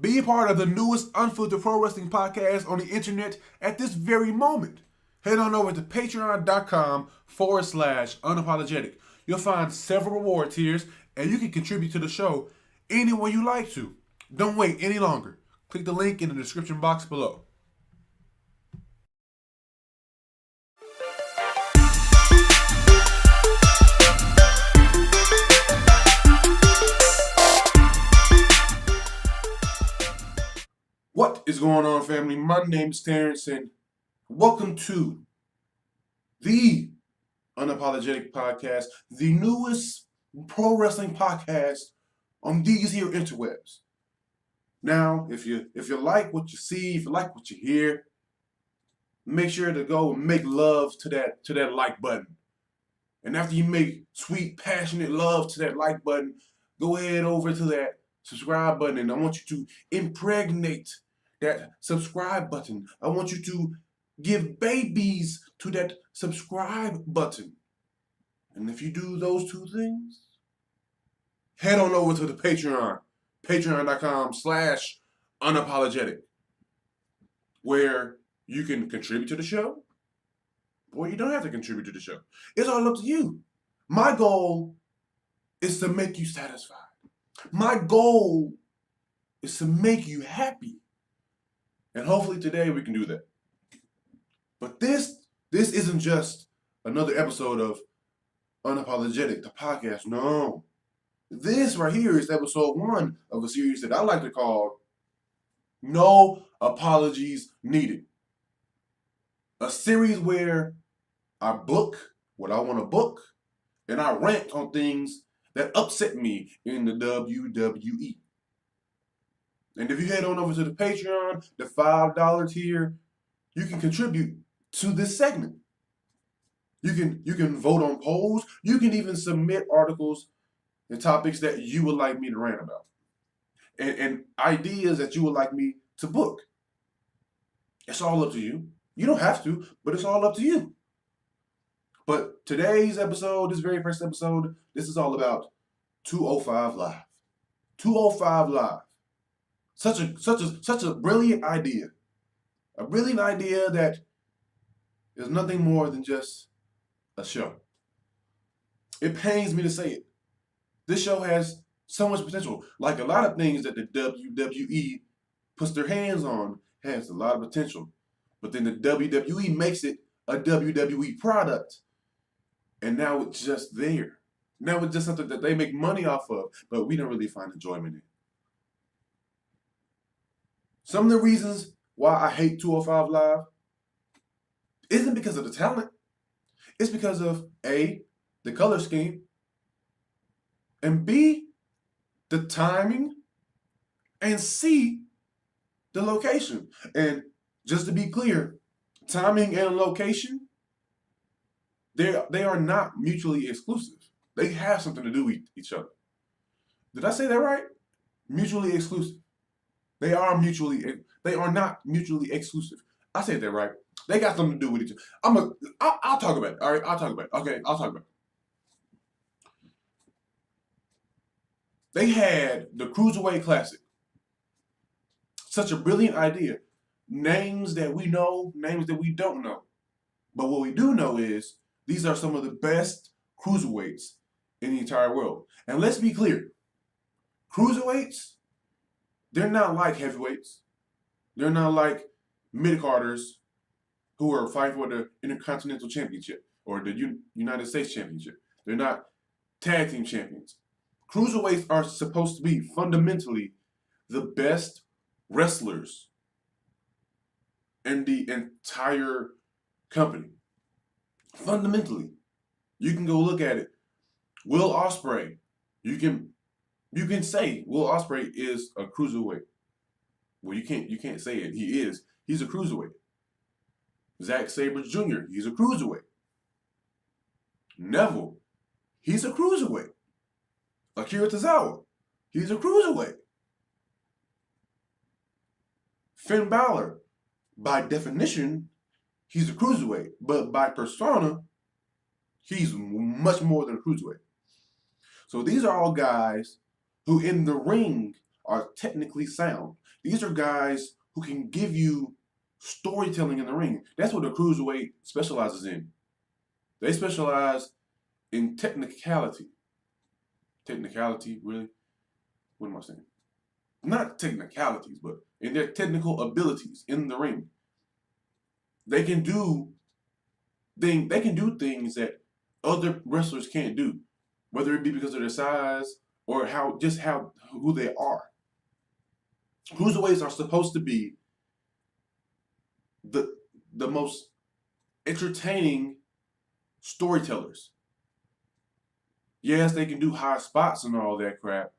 Be a part of the newest unfiltered pro wrestling podcast on the internet at this very moment. Head on over to patreon.com/unapologetic. You'll find several reward tiers and you can contribute to the show any way you like to. Don't wait any longer. Click the link in the description box below. What is going on, family? My name is Terrence, and welcome to the Unapologetic Podcast, the newest pro wrestling podcast on these here interwebs. Now, if you like what you see, if you like what you hear, make sure to go and make love to that like button. And after you make sweet, passionate love to that like button, go ahead over to that subscribe button, and I want you to impregnate that subscribe button. I want you to give babies to that subscribe button. And if you do those two things, head on over to the Patreon, patreon.com/unapologetic, where you can contribute to the show, or you don't have to contribute to the show. It's all up to you. My goal is to make you satisfied. My goal is to make you happy. And hopefully today we can do that. But this isn't just another episode of Unapologetic, the podcast. No. This right here is episode 1 of a series that I like to call No Apologies Needed. A series where I book what I want to book, and I rant on things that upset me in the WWE. And if you head on over to the Patreon, the $5 tier, you can contribute to this segment. You can vote on polls. You can even submit articles and topics that you would like me to rant about, and ideas that you would like me to book. It's all up to you. You don't have to, but it's all up to you. But today's episode, this very first episode, this is all about 205 Live. 205 Live. Such a brilliant idea. A brilliant idea that is nothing more than just a show. It pains me to say it. This show has so much potential. Like a lot of things that the WWE puts their hands on has a lot of potential. But then the WWE makes it a WWE product. And now it's just there. Now it's just something that they make money off of, but we don't really find enjoyment in. Some of the reasons why I hate 205 Live isn't because of the talent. It's because of A, the color scheme, and B, the timing, and C, the location. And just to be clear, timing and location, they are not mutually exclusive. They have something to do with each other. Did I say that right? Mutually exclusive. They are not mutually exclusive. I said that right. They got something to do with each other. I'll talk about it. All right, I'll talk about it. Okay, I'll talk about it. They had the Cruiserweight Classic. Such a brilliant idea. Names that we know, names that we don't know. But what we do know is these are some of the best cruiserweights in the entire world. And let's be clear. Cruiserweights, they're not like heavyweights. They're not like mid-carders who are fighting for the Intercontinental Championship or the United States Championship. They're not tag team champions. Cruiserweights are supposed to be fundamentally the best wrestlers in the entire company. Fundamentally. You can go look at it. Will Ospreay, you can say Will Ospreay is a cruiserweight. Well, you can't say it. He is. He's a cruiserweight. Zack Sabre Jr., he's a cruiserweight. Neville, he's a cruiserweight. Akira Tozawa, he's a cruiserweight. Finn Balor, by definition, he's a cruiserweight. But by persona, he's much more than a cruiserweight. So these are all guys who in the ring are technically sound. These are guys who can give you storytelling in the ring. That's what the cruiserweight specializes in. They specialize in technicality. Technicality, really? What am I saying? Not technicalities, but in their technical abilities in the ring. They can do things that other wrestlers can't do, whether it be because of their size or who they are. Cruiserweights are supposed to be the most entertaining storytellers. Yes, they can do high spots and all that crap,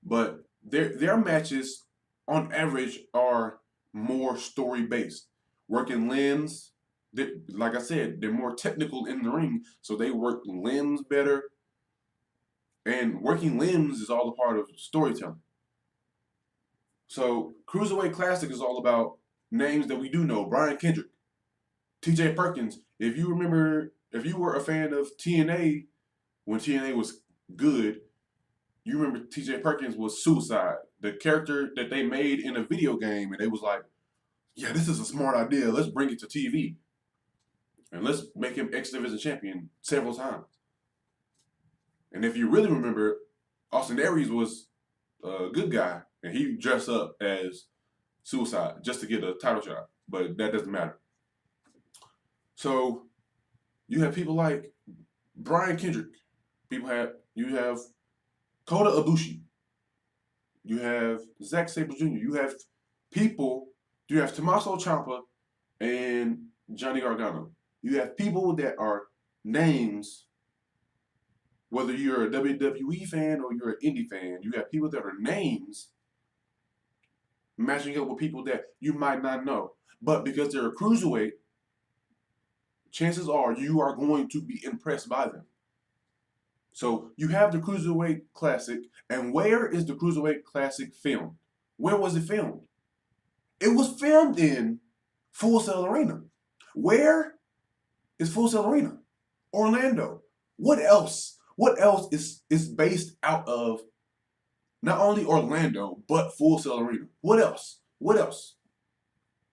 but their matches on average are more story based. Working limbs, like I said, they're more technical in the ring, so they work limbs better. And working limbs is all a part of storytelling. So Cruiserweight Classic is all about names that we do know. Brian Kendrick, TJ Perkins. If you were a fan of TNA when TNA was good, you remember TJ Perkins was Suicide, the character that they made in a video game, and they was like, yeah, this is a smart idea. Let's bring it to TV. And let's make him X Division champion several times. And if you really remember, Austin Aries was a good guy, and he dressed up as Suicide just to get a title shot. But that doesn't matter. So you have people like Brian Kendrick. You have Kota Ibushi. You have Zack Sabre Jr. You have Tommaso Ciampa and Johnny Gargano. You have people that are names, whether you're a WWE fan or you're an indie fan, you have people that are names matching up with people that you might not know. But because they're a cruiserweight, chances are you are going to be impressed by them. So you have the Cruiserweight Classic, and where is the Cruiserweight Classic filmed? Where was it filmed? It was filmed in Full Sail Arena. Where is Full Sail Arena? Orlando. What else? What else is based out of not only Orlando, but Full Sail Arena? What else? What else?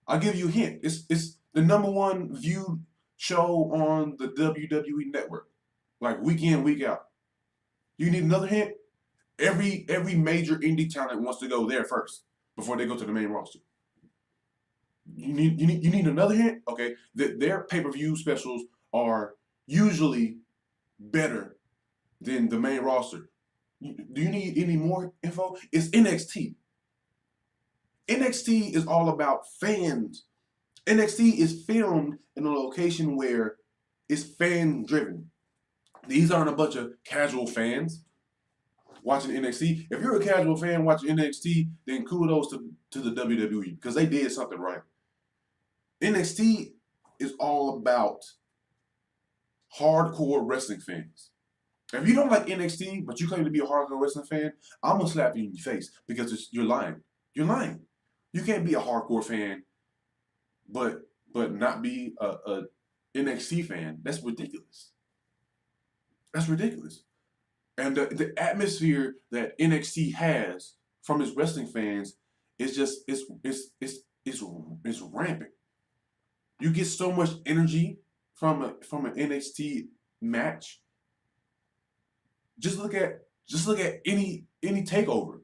I'll give you a hint. It's the #1 viewed show on the WWE network. Like week in, week out. You need another hint? Every major indie talent wants to go there first before they go to the main roster. You need another hint? Okay. Their pay-per-view specials are usually better than the main roster. Do you need any more info? It's NXT. NXT is all about fans. NXT is filmed in a location where it's fan driven. These aren't a bunch of casual fans watching NXT. If you're a casual fan watching NXT, then kudos to the WWE because they did something right. NXT is all about hardcore wrestling fans. If you don't like NXT, but you claim to be a hardcore wrestling fan, I'm going to slap you in your face because you're lying. You're lying. You can't be a hardcore fan but not be a NXT fan. That's ridiculous. That's ridiculous. And the atmosphere that NXT has from its wrestling fans is just it's rampant. You get so much energy from an NXT match. Just look at any takeover.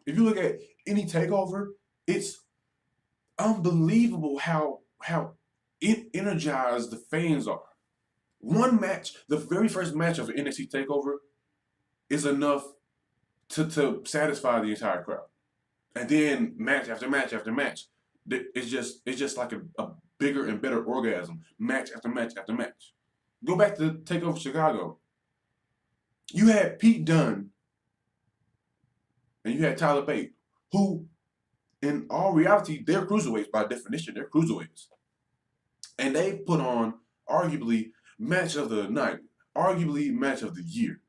If you look at any takeover, it's unbelievable how energized the fans are. One match, the very first match of an NXT takeover, is enough to satisfy the entire crowd. And then match after match after match, it's just like a bigger and better orgasm. Match after match after match. Go back to TakeOver Chicago. You had Pete Dunne and you had Tyler Bate, who, in all reality, they're cruiserweights by definition. They're cruiserweights. And they put on arguably match of the night, arguably match of the year.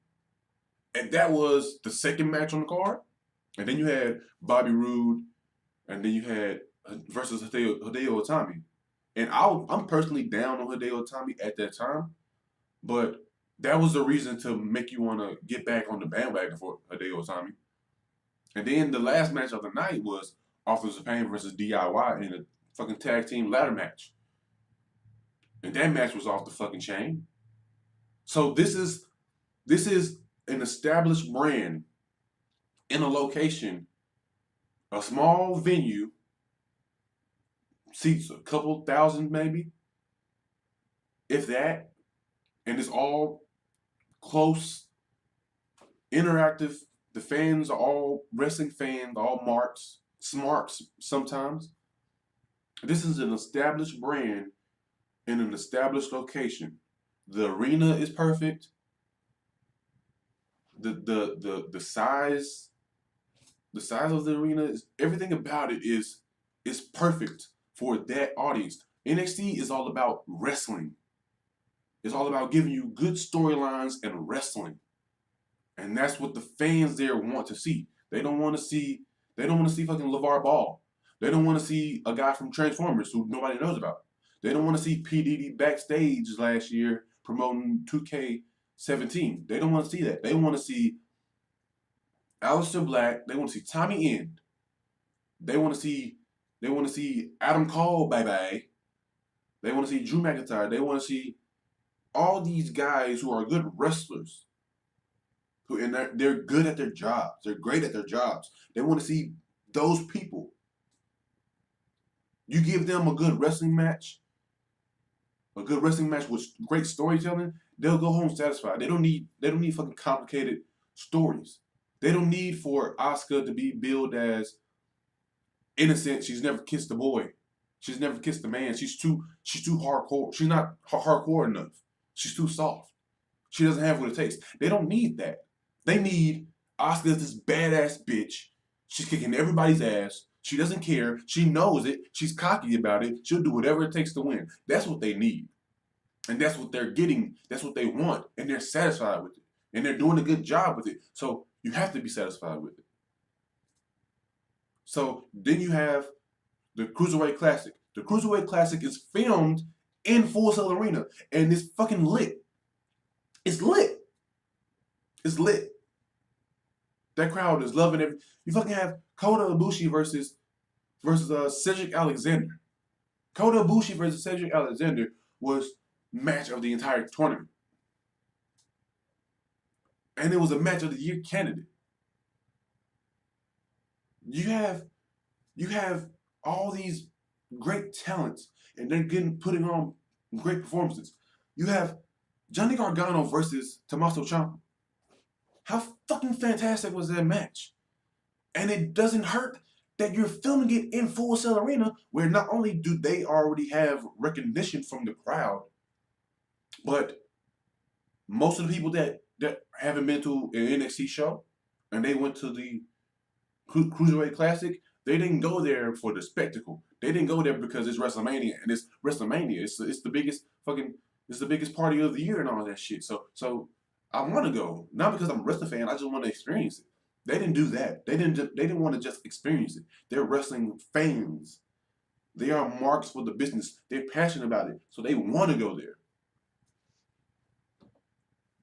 And that was the second match on the card. And then you had Bobby Roode, and then you had versus Hideo Itami. And I'm personally down on Hideo Itami at that time, but that was the reason to make you want to get back on the bandwagon for Hideo Itami. And then the last match of the night was Authors of Pain versus DIY in a fucking tag team ladder match. And that match was off the fucking chain. So this is an established brand in a location, a small venue, seats a couple thousand maybe, if that, and it's all close, interactive. The fans are all wrestling fans, all smarts sometimes. This is an established brand in an established location. The arena is perfect. The size of the arena is everything about it is perfect for that audience. NXT is all about wrestling. It's all about giving you good storylines and wrestling. And that's what the fans there want to see. They don't want to see fucking LeVar Ball. They don't want to see a guy from Transformers who nobody knows about. They don't want to see P. Diddy backstage last year promoting 2K17. They don't want to see that. They want to see Aleister Black. They want to see Tommy End. They want to see Adam Cole, baby. They want to see Drew McIntyre. They want to see all these guys who are good wrestlers. And they're good at their jobs. They're great at their jobs. They want to see those people. You give them a good wrestling match with great storytelling, they'll go home satisfied. They don't need fucking complicated stories. They don't need for Asuka to be billed as innocent. She's never kissed a boy. She's never kissed a man. She's too hardcore. She's not hardcore enough. She's too soft. She doesn't have what it takes. They don't need that. They need Asuka as this badass bitch. She's kicking everybody's ass. She doesn't care. She knows it. She's cocky about it. She'll do whatever it takes to win. That's what they need. And that's what they're getting. That's what they want. And they're satisfied with it. And they're doing a good job with it. So you have to be satisfied with it. So then you have the Cruiserweight Classic. The Cruiserweight Classic is filmed in Full Sail Arena. And it's fucking lit. It's lit. It's lit. That crowd is loving it. You fucking have Kota Ibushi versus Cedric Alexander. Kota Ibushi versus Cedric Alexander was match of the entire tournament. And it was a match of the year candidate. You have all these great talents and they're putting on great performances. You have Johnny Gargano versus Tommaso Ciampa. How fucking fantastic was that match? And it doesn't hurt that you're filming it in Full Sail Arena, where not only do they already have recognition from the crowd, but most of the people that haven't been to an NXT show and they went to the Cruiserweight Classic, they didn't go there for the spectacle. They didn't go there because it's WrestleMania, and it's WrestleMania. It's the biggest party of the year and all that shit. So I want to go, not because I'm a wrestling fan. I just want to experience it. They didn't do that. They didn't want to just experience it. They're wrestling fans. They are marks for the business. They're passionate about it, so they want to go there.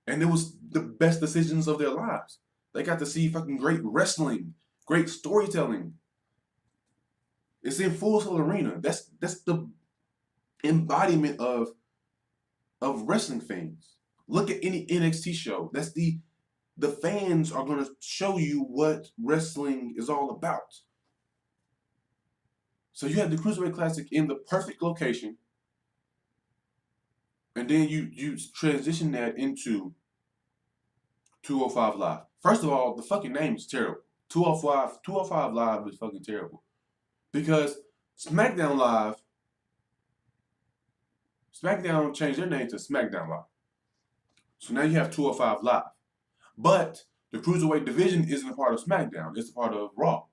And it was the best decisions of their lives. They got to see fucking great wrestling, great storytelling. It's in Full Sail Arena. That's the embodiment of wrestling fans. Look at any NXT show. That's the fans are going to show you what wrestling is all about. So you have the Cruiserweight Classic in the perfect location, and then you transition that into 205 Live. First of all, the fucking name is terrible. 205 Live is fucking terrible. Because SmackDown changed their name to SmackDown Live. So now you have 205 Live. But the Cruiserweight division isn't a part of SmackDown. It's a part of Raw.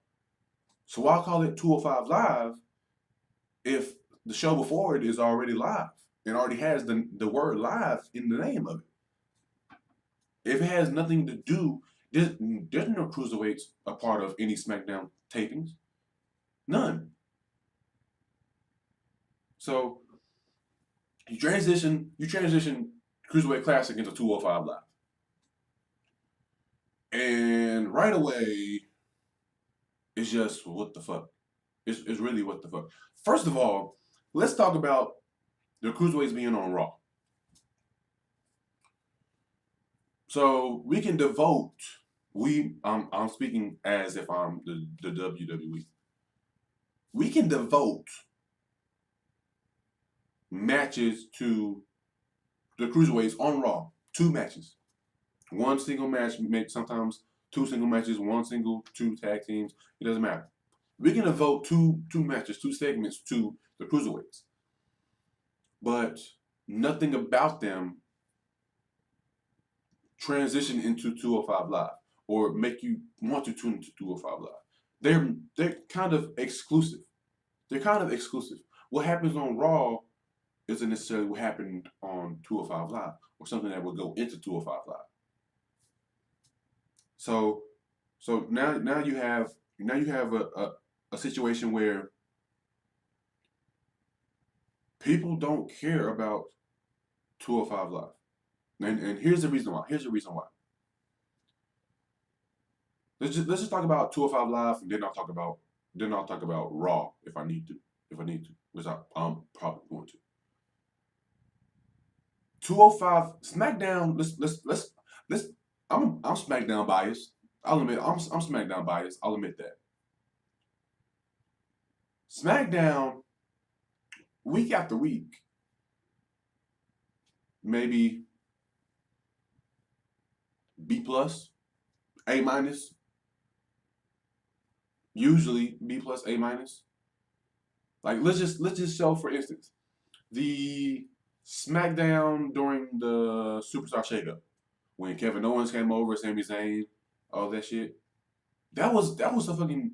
So why call it 205 Live if the show before it is already live and already has the word live in the name of it? If it has nothing to do, there's no Cruiserweights a part of any SmackDown tapings. None. So you transition Cruiserweight Classic into 205 Live. And right away, It's just what the fuck. It's really what the fuck. First of all, let's talk about the cruiserweights being on Raw. So we can devote. I'm speaking as if I'm the WWE. We can devote matches to the cruiserweights on Raw. 2 matches. One single match, sometimes 2 single matches, two tag teams. It doesn't matter. We can devote two matches, 2 segments to the cruiserweights. But nothing about them transition into 205 Live or make you want to tune into 205 Live. They're kind of exclusive. They're kind of exclusive. What happens on Raw isn't necessarily what happened on 205 Live or something that would go into 205 Live. So now you have a situation where people don't care about 205 Live. And here's the reason why. Let's just talk about 205 Live, and then I'll talk about Raw if I need to, which I'm probably going to. 205 SmackDown. Let's. I'm SmackDown biased. I'll admit I'm SmackDown biased. I'll admit that. SmackDown, week after week, maybe B plus, A minus. Usually B plus, A minus. Like let's just show, for instance, the SmackDown during the Superstar Shakeup when Kevin Owens came over, Sami Zayn, all that shit. That was a fucking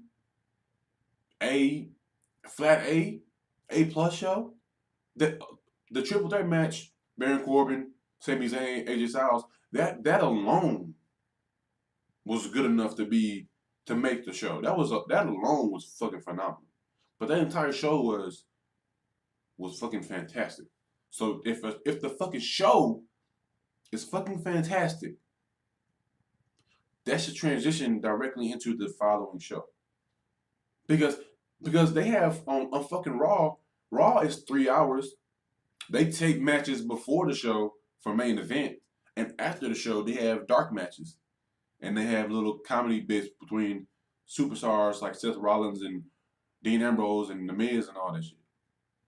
A plus show. The triple threat match, Baron Corbin, Sami Zayn, AJ Styles, that alone was good enough to make the show. That alone was fucking phenomenal. But that entire show was fucking fantastic. So if the fucking show is fucking fantastic, that should transition directly into the following show. Because they have on fucking Raw is 3 hours. They take matches before the show for main event, and after the show they have dark matches. And they have little comedy bits between superstars like Seth Rollins and Dean Ambrose and The Miz and all that shit.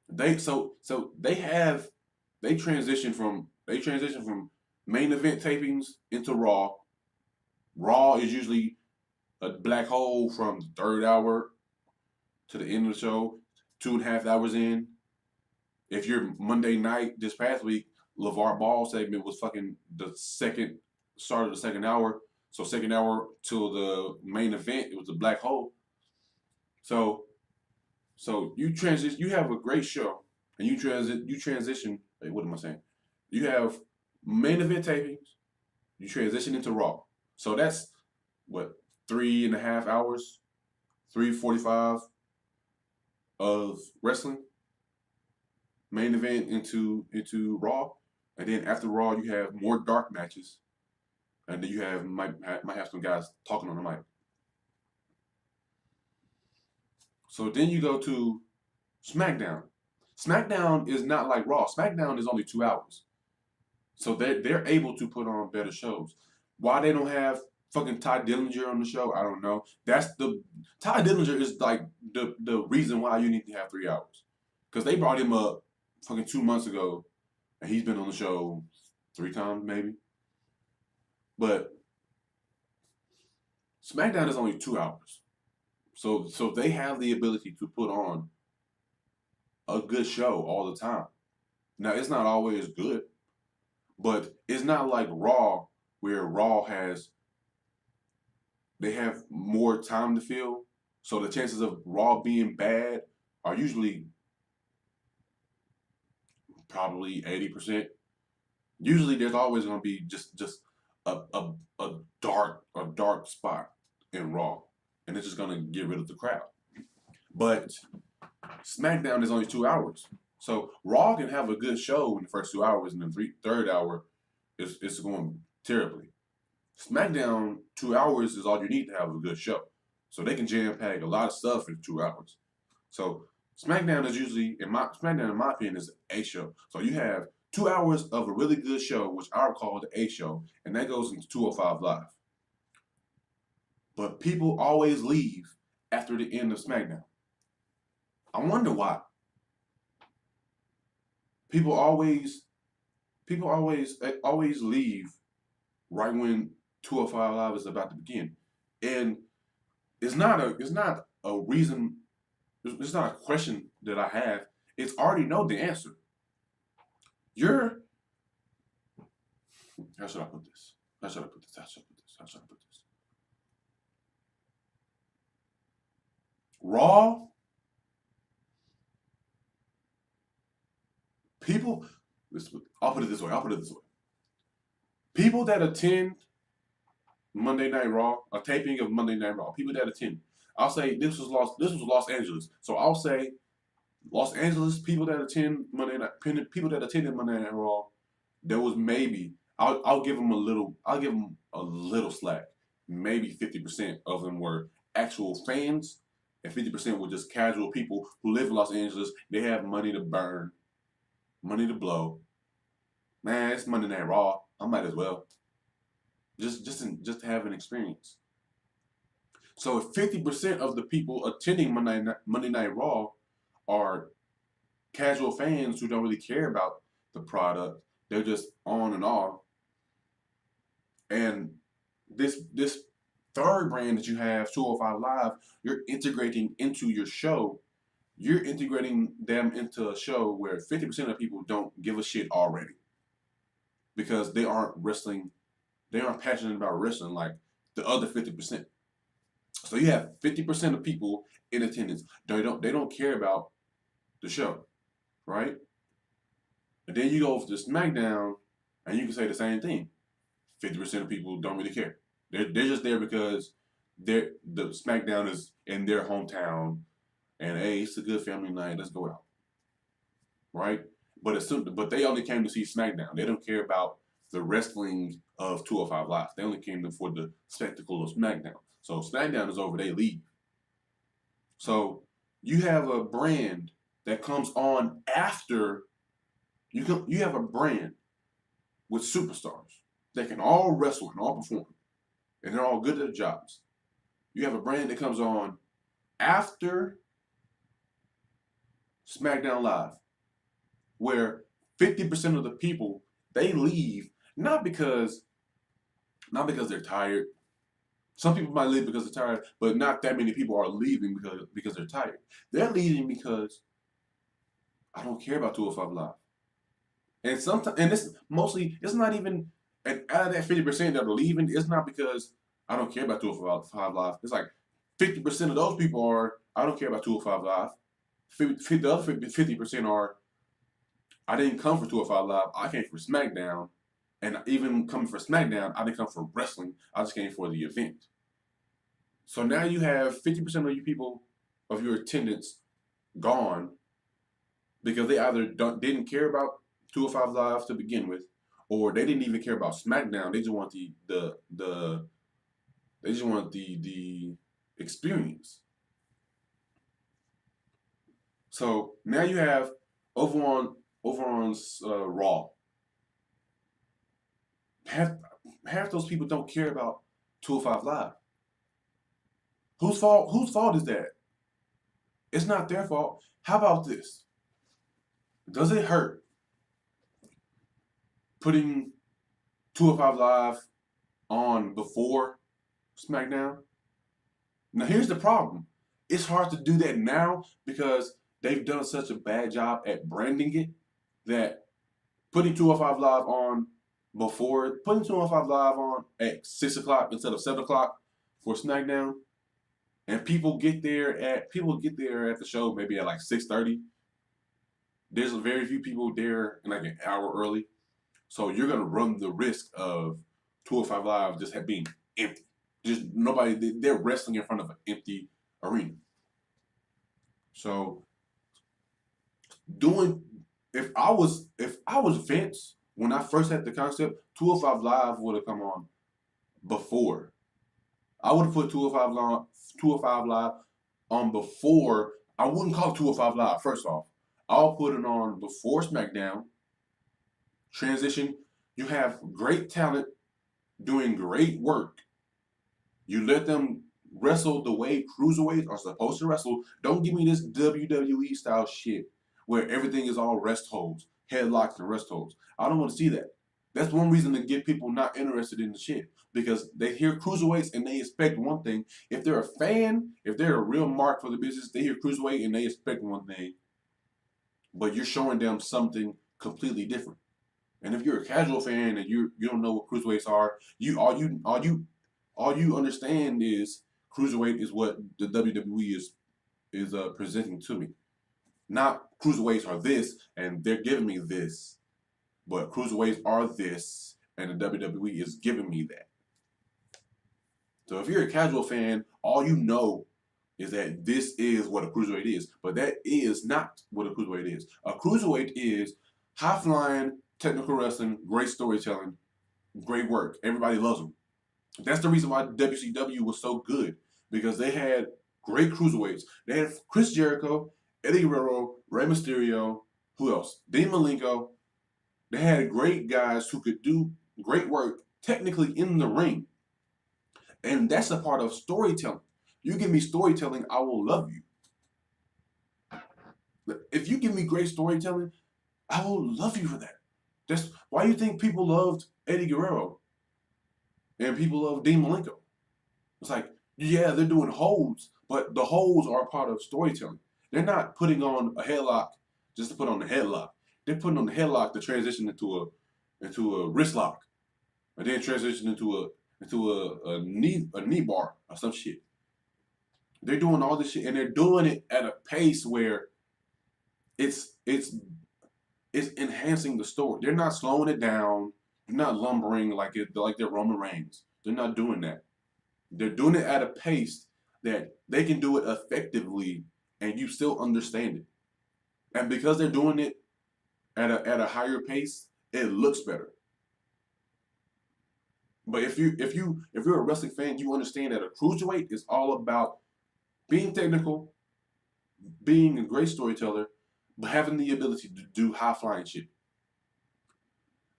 They transition from main event tapings into Raw. Raw is usually a black hole from the 3rd hour to the end of the show, 2.5 hours in. If you're Monday night this past week, LeVar Ball segment was fucking the start of the 2nd hour. So 2nd hour till the main event, it was a black hole. So you transition. You have a great show, and you transition. Wait, what am I saying? You have main event tapings. You transition into Raw. So that's what 3.5 hours, 3:45 of wrestling. Main event into Raw, and then after Raw you have more dark matches. And then you might have some guys talking on the mic. So then you go to SmackDown. SmackDown is not like Raw. SmackDown is only 2 hours. So they're able to put on better shows. Why they don't have fucking Ty Dillinger on the show, I don't know. Ty Dillinger is like the reason why you need to have 3 hours. Because they brought him up fucking 2 months ago, and he's been on the show 3 times maybe. But SmackDown is only 2 hours. So they have the ability to put on a good show all the time. Now, it's not always good, but it's not like Raw, where Raw they have more time to fill. So the chances of Raw being bad are usually probably 80%. Usually there's always going to be just a dark spot in Raw, and it's just gonna get rid of the crowd. But SmackDown is only 2 hours, so Raw can have a good show in the first 2 hours, and the third hour is going terribly. SmackDown 2 hours is all you need to have a good show. So they can jam pack a lot of stuff in 2 hours. So SmackDown is usually, SmackDown in my opinion is a show. So you have 2 hours of a really good show, which I would call the A show, and that goes into 205 Live. But people always leave after the end of SmackDown. I wonder why. People always leave right when 205 Live is about to begin. And it's not a reason, it's not a question that I have. It's already know the answer. How should I put this? How should I put this? How should I put this? How should I put this? Raw people, I'll put it this way. People that attend Monday Night Raw, a taping of Monday Night Raw, people that attend, I'll say this was Los Angeles. So I'll say Los Angeles people that attended Monday Night Raw, there was maybe I'll give them a little slack. Maybe 50% of them were actual fans, and 50% were just casual people who live in Los Angeles. They have money to burn, money to blow. Man, it's Monday Night Raw. I might as well just to have an experience. So if 50% of the people attending Monday Night Raw are casual fans who don't really care about the product, they're just on and off. And this third brand that you have, 205 Live, you're integrating into your show. You're integrating them into a show where 50% of people don't give a shit already because they aren't passionate about wrestling like the other 50%. So you have 50% of people in attendance. They don't care about the show, right? And then you go over to SmackDown, and you can say the same thing. 50% of people don't really care. They're just there because the SmackDown is in their hometown, and hey, it's a good family night. Let's go out, right? But they only came to see SmackDown. They don't care about the wrestling of 205 Live. They only came for the spectacle of SmackDown. So SmackDown is over, they leave. So you have a brand that comes on after you have a brand with superstars that can all wrestle and all perform, and they're all good at their jobs. You have a brand that comes on after SmackDown Live, where 50% of the people, they leave not because they're tired. Some people might leave because they're tired, but not that many people are leaving because they're tired. They're leaving because I don't care about 205 Live. And sometimes, and this mostly, it's not even, and out of that 50% that are leaving, it's not because I don't care about 205 Live. It's like 50% of those people are, I don't care about 205 Live. The other 50% are, I didn't come for 205 Live. I came for SmackDown. And even coming for SmackDown, I didn't come for wrestling. I just came for the event. So now you have 50% of you people, of your attendance, gone because they either didn't care about 205 Live to begin with, or they didn't even care about SmackDown. They just want the experience. So now you have over on Raw. Half those people don't care about 205 Live. Whose fault is that? It's not their fault. How about this? Does it hurt putting 205 Live on before SmackDown? Now here's the problem. It's hard to do that now because they've done such a bad job at branding it that putting 205 Live on putting 205 Live on at 6 o'clock instead of 7 o'clock for SmackDown, and people get there at the show maybe at like 6:30. There's very few people there in like an hour early, so you're gonna run the risk of 205 Live just being empty. Just nobody. They're wrestling in front of an empty arena. So if I was Vince when I first had the concept, 205 Live would have come on before I would have put 205 Live on before. I wouldn't call it 205 Live. First off, I'll put it on before SmackDown. Transition. You have great talent doing great work. You let them wrestle the way cruiserweights are supposed to wrestle. Don't give me this WWE style shit where everything is all rest holds, headlocks, and rest holds. I don't want to see that. That's one reason to get people not interested in the shit, because they hear cruiserweights and they expect one thing. If they're a fan, if they're a real mark for the business, they hear cruiserweight and they expect one thing, but you're showing them something completely different. And if you're a casual fan and you don't know what cruiserweights are, all you understand is cruiserweight is what the WWE is presenting to me. Not cruiserweights are this and they're giving me this, but cruiserweights are this and the WWE is giving me that. So if you're a casual fan, all you know is that this is what a cruiserweight is, but that is not what a cruiserweight is. A cruiserweight is high flying, technical wrestling, great storytelling, great work. Everybody loves them. That's the reason why WCW was so good, because they had great cruiserweights. They had Chris Jericho, Eddie Guerrero, Rey Mysterio, who else? Dean Malenko. They had great guys who could do great work technically in the ring. And that's a part of storytelling. You give me storytelling, I will love you. If you give me great storytelling, I will love you for that. That's why you think people loved Eddie Guerrero and people love Dean Malenko. It's like, yeah, they're doing holds, but the holds are a part of storytelling. They're not putting on a headlock just to put on the headlock. They're putting on the headlock to transition into a wrist lock, and then transition into a knee bar or some shit. They're doing all this shit, and they're doing it at a pace where it's enhancing the story. They're not slowing it down. They're not lumbering like they're Roman Reigns. They're not doing that. They're doing it at a pace that they can do it effectively, and you still understand it. And because they're doing it at a higher pace, it looks better. But if you're a wrestling fan, you understand that a cruiserweight is all about being technical, being a great storyteller, but having the ability to do high flying shit.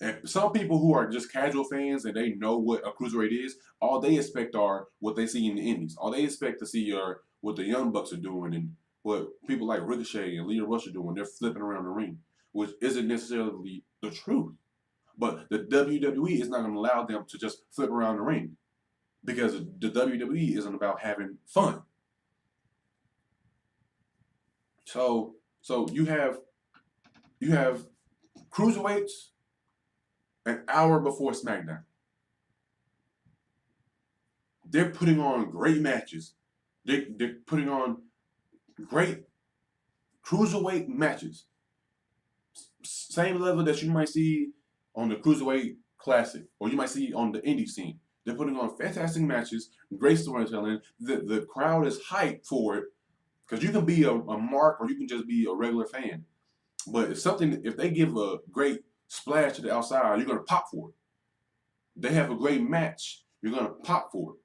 And some people who are just casual fans and they know what a cruiserweight is, all they expect are what they see in the indies. All they expect to see are what the Young Bucks are doing and what people like Ricochet and Leo Rush are doing. They're flipping around the ring, which isn't necessarily the truth. But the WWE is not going to allow them to just flip around the ring, because the WWE isn't about having fun. So you have cruiserweights an hour before SmackDown. They're putting on great matches. They're putting on great cruiserweight matches. Same level that you might see on the Cruiserweight Classic, or you might see on the indie scene. They're putting on fantastic matches, great storytelling. The crowd is hyped for it, because you can be a mark or you can just be a regular fan. But if they give a great splash to the outside, you're gonna pop for it. They have a great match, you're gonna pop for it.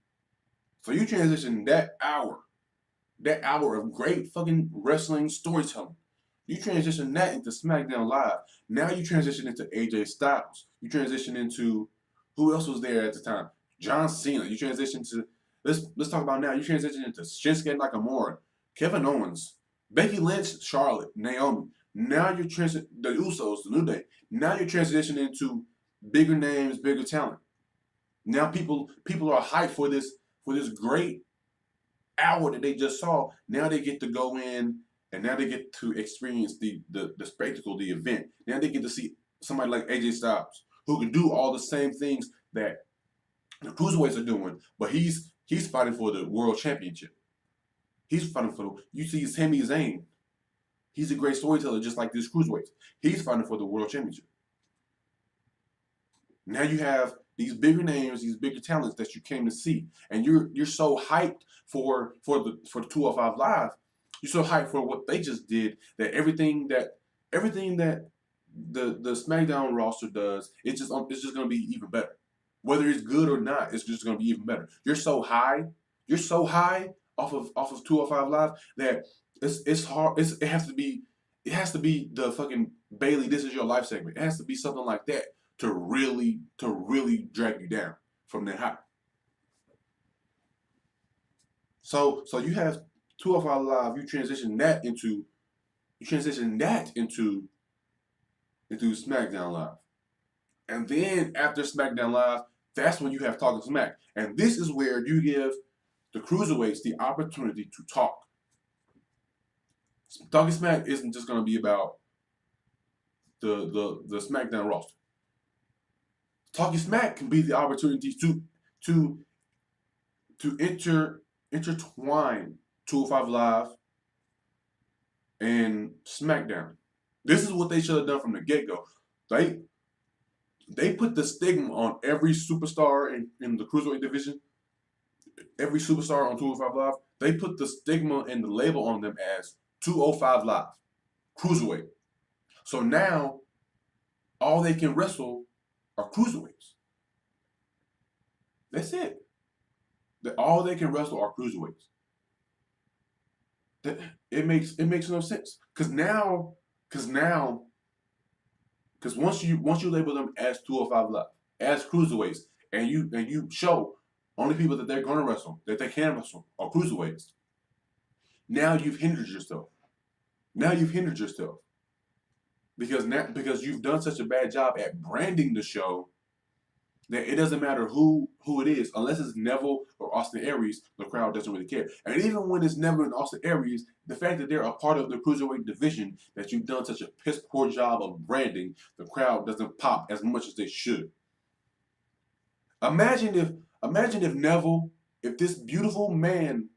So you transition that hour of great fucking wrestling storytelling. You transition that into SmackDown Live. Now you transition into AJ Styles. You transition into, who else was there at the time? John Cena. You transition to, let's talk about now. You transition into Shinsuke Nakamura, Kevin Owens, Becky Lynch, Charlotte, Naomi. Now you're transitioning, the Usos, the New Day. Now you're transitioning into bigger names, bigger talent. Now people are hyped for this great hour that they just saw. Now they get to go in, and now they get to experience the spectacle, the event. Now they get to see somebody like AJ Styles, who can do all the same things that the cruiserweights are doing, but he's fighting for the world championship. He's fighting for you see Sami Zayn. He's a great storyteller, just like these cruiserweights. He's fighting for the world championship. Now you have these bigger names, these bigger talents that you came to see, and you're so hyped for the 205 Live. You're so hyped for what they just did that everything that the SmackDown roster does, it's just going to be even better. Whether it's good or not, it's just gonna be even better. You're so high off of 205 Live that it's hard. It has to be the fucking Bailey, This Is Your Life segment. It has to be something like that to really drag you down from that high. So you have 205 Live. You transition that into SmackDown Live, and then after SmackDown Live, that's when you have Talking Smack, and this is where you give the cruiserweights the opportunity to talk. Talking Smack isn't just going to be about the SmackDown roster. Talking Smack can be the opportunity to intertwine 205 Live and SmackDown. This is what they should have done from the get-go. They put the stigma on every superstar in the cruiserweight division, every superstar on 205 Live. They put the stigma and the label on them as 205 Live, cruiserweight. So now, all they can wrestle are cruiserweights. That's it. All they can wrestle are cruiserweights. It makes no sense. Because once you label them as 205 Live, as cruiserweights, and you show only people that they're going to wrestle, that they can wrestle, are cruiserweights, now you've hindered yourself. Because you've done such a bad job at branding the show that it doesn't matter who it is, unless it's Neville or Austin Aries, the crowd doesn't really care. And even when it's Neville and Austin Aries, the fact that they're a part of the cruiserweight division that you've done such a piss poor job of branding, the crowd doesn't pop as much as they should. Imagine if Neville, if this beautiful man,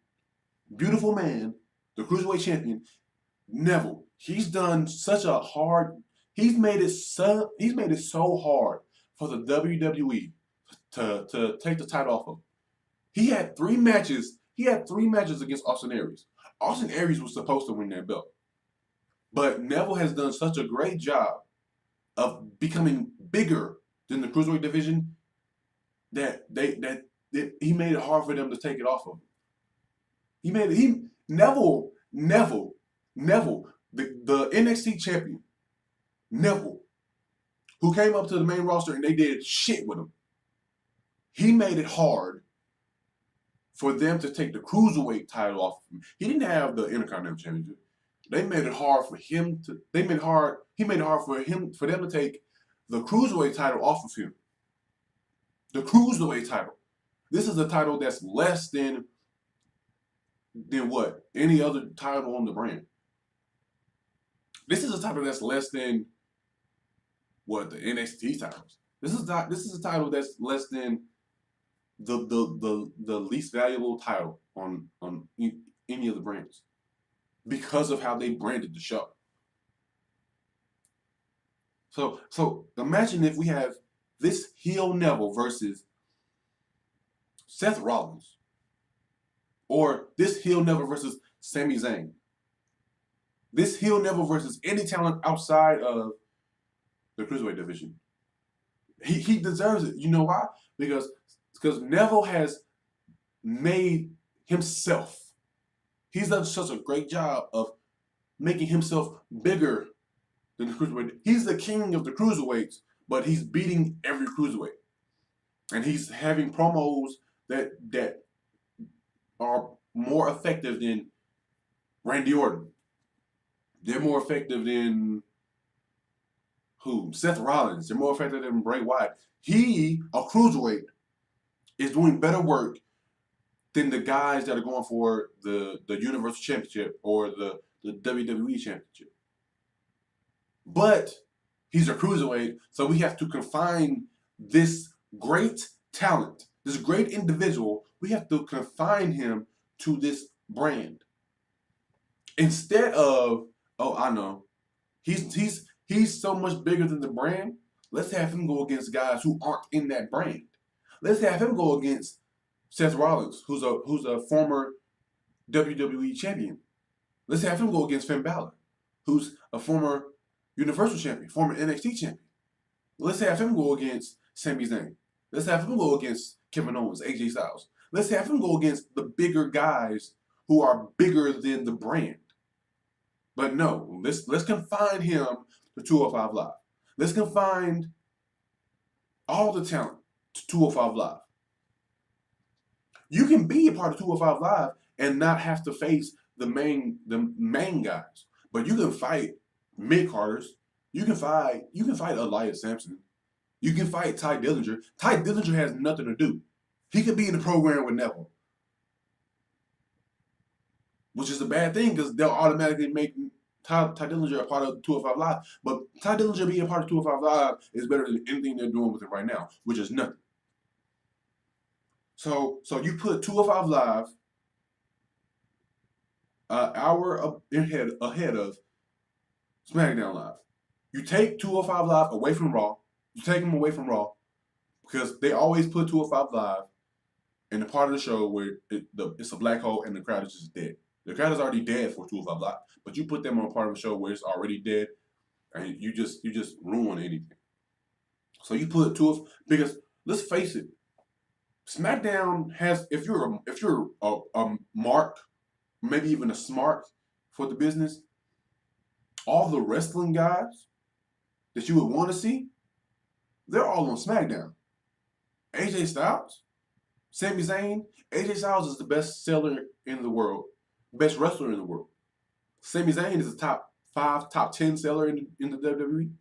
the cruiserweight champion, Neville, he's done such a hard, he's made it so hard for the WWE to take the title off of him. He had 3 matches against Austin Aries. Austin Aries was supposed to win that belt. But Neville has done such a great job of becoming bigger than the cruiserweight division that he made it hard for them to take it off of him. Neville, the NXT champion, Neville, who came up to the main roster and they did shit with him. He made it hard for them to take the cruiserweight title off of him. He didn't have the Intercontinental Championship. They made it hard for him to. He made it hard for them to take the cruiserweight title off of him. The cruiserweight title. This is a title that's less than what? Any other title on the brand. This is a title that's less than what, the NXT titles. This is a title that's less than the least valuable title on any of the brands, because of how they branded the show. So imagine if we have this heel Neville versus Seth Rollins, or this heel Neville versus Sami Zayn. This heel Neville versus any talent outside of the cruiserweight division. He deserves it. You know why? Because Neville has made himself. He's done such a great job of making himself bigger than the cruiserweight. He's the king of the cruiserweights, but he's beating every cruiserweight. And he's having promos that are more effective than Randy Orton. They're more effective than who? Seth Rollins. They're more effective than Bray Wyatt. He, a cruiserweight, is doing better work than the guys that are going for the Universal Championship or the WWE Championship. But he's a cruiserweight, so we have to confine this great talent, this great individual, we have to confine him to this brand. Instead of, oh, I know, he's so much bigger than the brand, let's have him go against guys who aren't in that brand. Let's have him go against Seth Rollins, who's a former WWE champion. Let's have him go against Finn Balor, who's a former Universal champion, former NXT champion. Let's have him go against Sami Zayn. Let's have him go against Kevin Owens, AJ Styles. Let's have him go against the bigger guys who are bigger than the brand. But no, let's confine him to 205 Live. Let's confine all the talent to 205 Live. You can be a part of 205 Live and not have to face the main guys, but you can fight mid carders. You can fight Elias Sampson. You can fight Ty Dillinger. Ty Dillinger has nothing to do. He could be in the program with Neville, which is a bad thing because they'll automatically make Ty Dillinger a part of 205 Live. But Ty Dillinger being a part of 205 Live is better than anything they're doing with it right now, which is nothing. So you put 205 Live an hour ahead of SmackDown Live. You take 205 Live away from Raw. You take them away from Raw because they always put 205 Live in the part of the show where it's a black hole and the crowd is just dead. The crowd is already dead for 205 Live, but you put them on a part of the show where it's already dead, and you just ruin anything. So you put because let's face it, SmackDown has if you're a mark, maybe even a smart for the business, all the wrestling guys that you would want to see, they're all on SmackDown. AJ Styles, Sami Zayn. AJ Styles is the best seller in the world, best wrestler in the world. Sami Zayn is a top 5, top 10 seller in the WWE,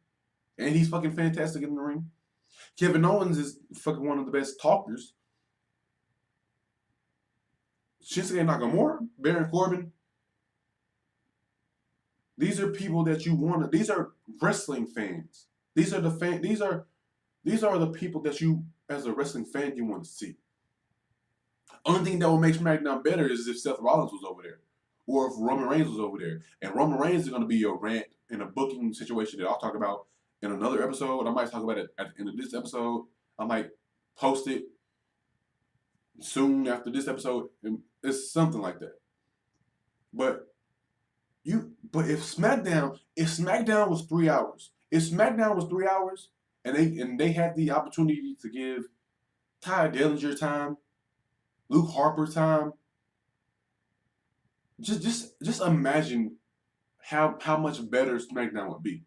and he's fucking fantastic in the ring. Kevin Owens is fucking one of the best talkers. Shinsuke Nakamura, Baron Corbin. These are people that you want to. These are wrestling fans. These are the people that you, as a wrestling fan, you want to see. Only thing that would make SmackDown better is if Seth Rollins was over there, or if Roman Reigns was over there. And Roman Reigns is going to be a rant in a booking situation that I'll talk about in another episode. I might talk about it at the end of this episode. I might post it soon after this episode. It's something like that. But if SmackDown was 3 hours, and they had the opportunity to give Ty Dillinger time, Luke Harper time, just imagine how much better SmackDown would be.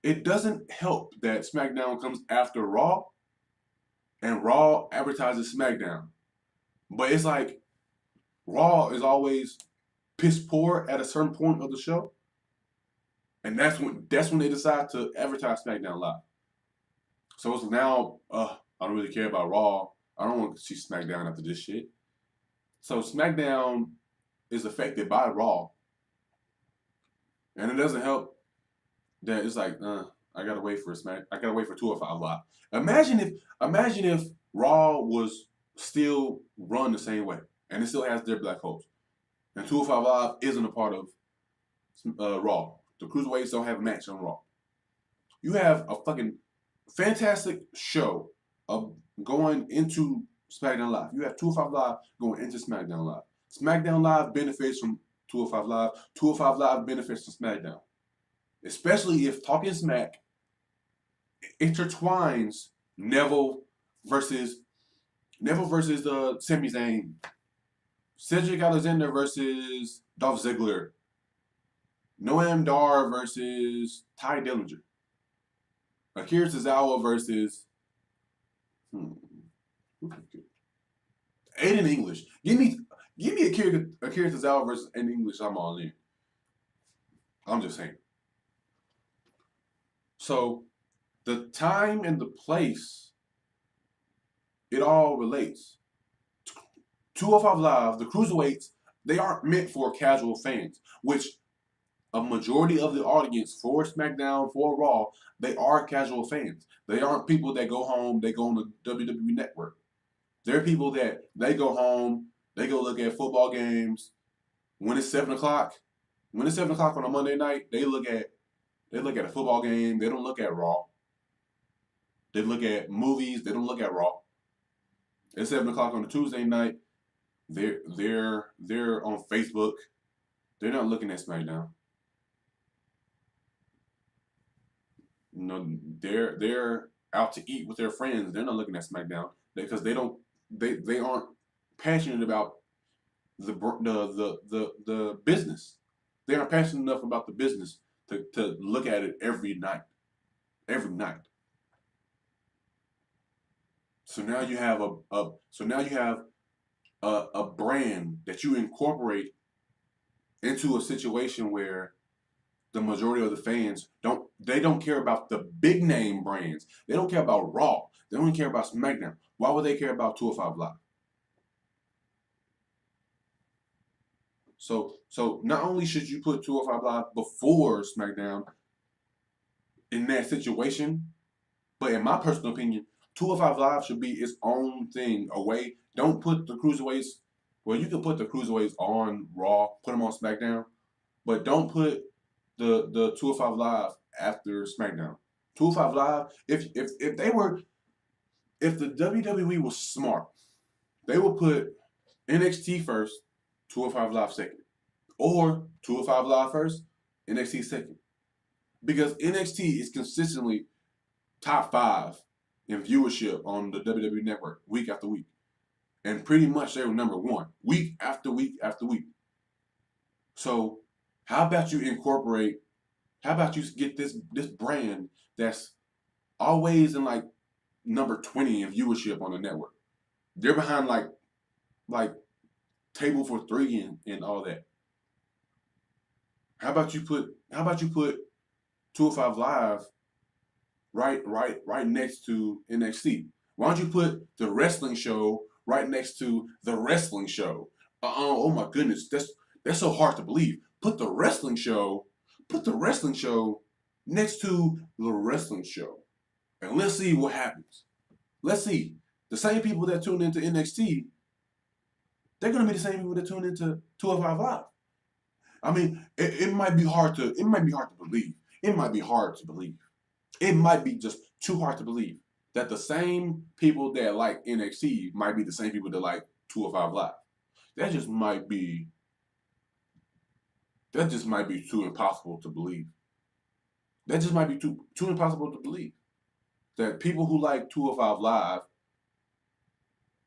It doesn't help that SmackDown comes after Raw, and Raw advertises SmackDown. But it's like Raw is always piss poor at a certain point of the show, and that's when they decide to advertise SmackDown Live. So it's now, I don't really care about Raw. I don't want to see SmackDown after this shit. So SmackDown is affected by Raw, and it doesn't help that it's like, I gotta wait for 205 Live. Imagine if Raw was still run the same way, and it still has their black holes, and 205 Live isn't a part of Raw. The Cruiserweights don't have a match on Raw. You have a fucking fantastic show of going into SmackDown Live. You have 205 Live going into SmackDown Live. SmackDown Live benefits from 205 Live. 205 Live benefits from SmackDown. Especially if Talking Smack intertwines Neville versus Sami Zayn. Cedric Alexander versus Dolph Ziggler. Noam Dar versus Ty Dillinger. Akira Tozawa versus Aiden English. Give me Akira Tozawa versus Aiden English. I'm all in. I'm just saying. So the time and the place, it all relates. 205 Live, the Cruiserweights, they aren't meant for casual fans, which a majority of the audience for SmackDown, for Raw, they are casual fans. They aren't people that go home, they go on the WWE Network. They're people that they go home, they go look at football games. When it's 7 o'clock on a Monday night, they look at a football game. They don't look at Raw. They look at movies. They don't look at Raw. At 7 o'clock on a Tuesday night, they're on Facebook. They're not looking at SmackDown. No, they're out to eat with their friends, they're not looking at SmackDown because they aren't passionate about the business. They aren't passionate enough about the business to look at it every night. Every night. So now you have a brand that you incorporate into a situation where the majority of the fans don't care about the big name brands. They don't care about Raw. They don't care about SmackDown. Why would they care about 205 Live? So not only should you put 205 Live before SmackDown in that situation, but in my personal opinion, 205 Live should be its own thing away. Don't put the cruiserweights. Well, you can put the cruiserweights on Raw, put them on SmackDown, but don't put the 205 Live after SmackDown. 205 Live, if the WWE was smart, they would put NXT first, 205 Live second. Or 205 Live first, NXT second. Because NXT is consistently top 5 in viewership on the WWE Network week after week. And pretty much they were number 1 week after week after week. So how about you get this brand that's always in like number 20 in viewership on the network. They're behind like Table for 3 and all that. How about you put 205 Live right next to NXT? Why don't you put the wrestling show right next to the wrestling show? Oh my goodness, that's so hard to believe. Put the wrestling show next to the wrestling show. And let's see what happens. Let's see. The same people that tune into NXT, they're gonna be the same people that tune into 205 Live. I mean, it might be hard to believe. It might be hard to believe. It might be just too hard to believe that the same people that like NXT might be the same people that like 205 Live. That just might be too impossible to believe. That just might be too impossible to believe. That people who like 205 Live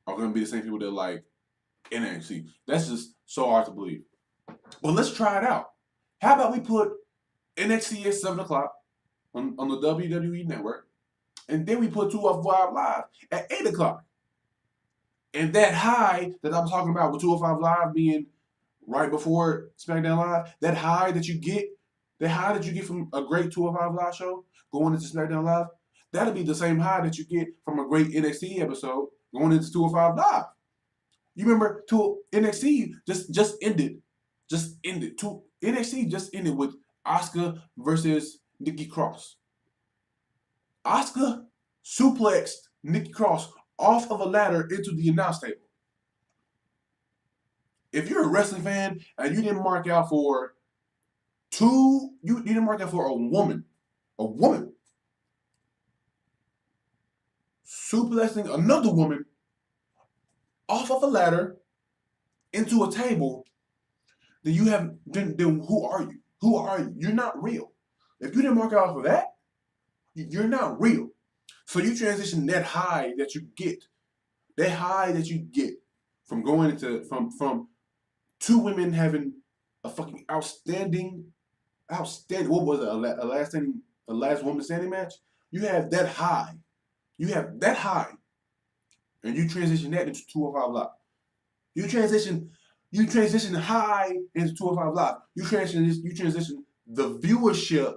are going to be the same people that like NXT. That's just so hard to believe. Well, let's try it out. How about we put NXT at 7 o'clock on the WWE Network, and then we put 205 Live at 8 o'clock. And that high that I'm talking about with 205 Live being right before SmackDown Live, that high that you get from a great 205 Live show going into SmackDown Live, that'll be the same high that you get from a great NXT episode going into 205 Live. You remember NXT just ended. NXT just ended with Asuka versus Nikki Cross. Asuka suplexed Nikki Cross off of a ladder into the announce table. If you're a wrestling fan and you didn't mark out for a woman suplexing another woman off of a ladder into a table, then who are you? Who are you? You're not real. If you didn't mark out for that, you're not real. So you transition that high that you get from going into from 2 women having a fucking outstanding. What was it? A last woman standing match. You have that high, and you transition that into 205 Live. You transition high into 205 Live. You transition the viewership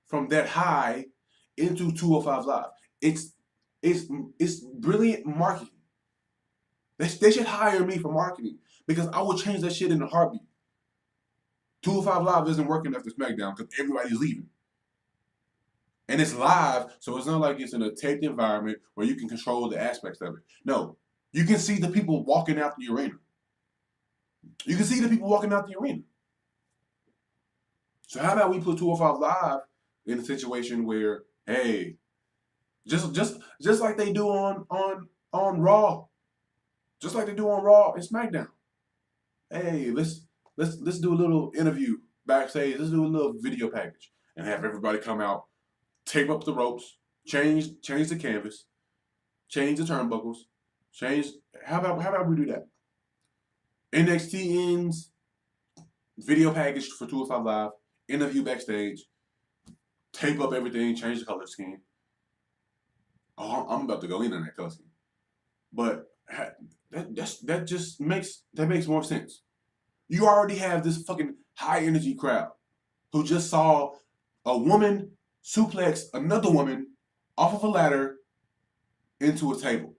from that high into 205 Live. It's brilliant marketing. They should hire me for marketing because I will change that shit in a heartbeat. 205 Live isn't working after SmackDown because everybody's leaving. And it's live, so it's not like it's in a taped environment where you can control the aspects of it. No, you can see the people walking out the arena. So how about we put 205 Live in a situation where, hey, just like they do on Raw, just like they do on Raw and SmackDown. Hey, let's do a little interview backstage. Let's do a little video package and have everybody come out, tape up the ropes, Change the canvas, change the turnbuckles, change. How about we do that? NXT ends, video package for 205 Live, interview backstage, tape up everything, change the color scheme. Oh, I'm about to go in on that color scheme, but that just makes more sense. You already have this fucking high energy crowd who just saw a woman suplex another woman off of a ladder into a table.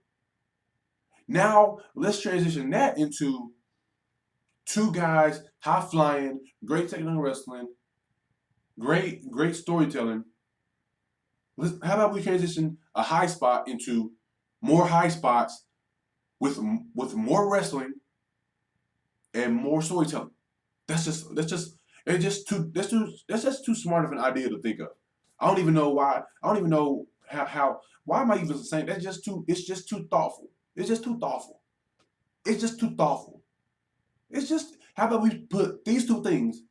Now let's transition that into two guys, high flying, great technical wrestling, great storytelling. How about we transition a high spot into more high spots with more wrestling and more storytelling? That's just too smart of an idea to think of. I don't even know why. I don't even know how why am I even saying that's just too it's just too thoughtful. It's just too thoughtful. It's just too thoughtful. It's just how about we put these two things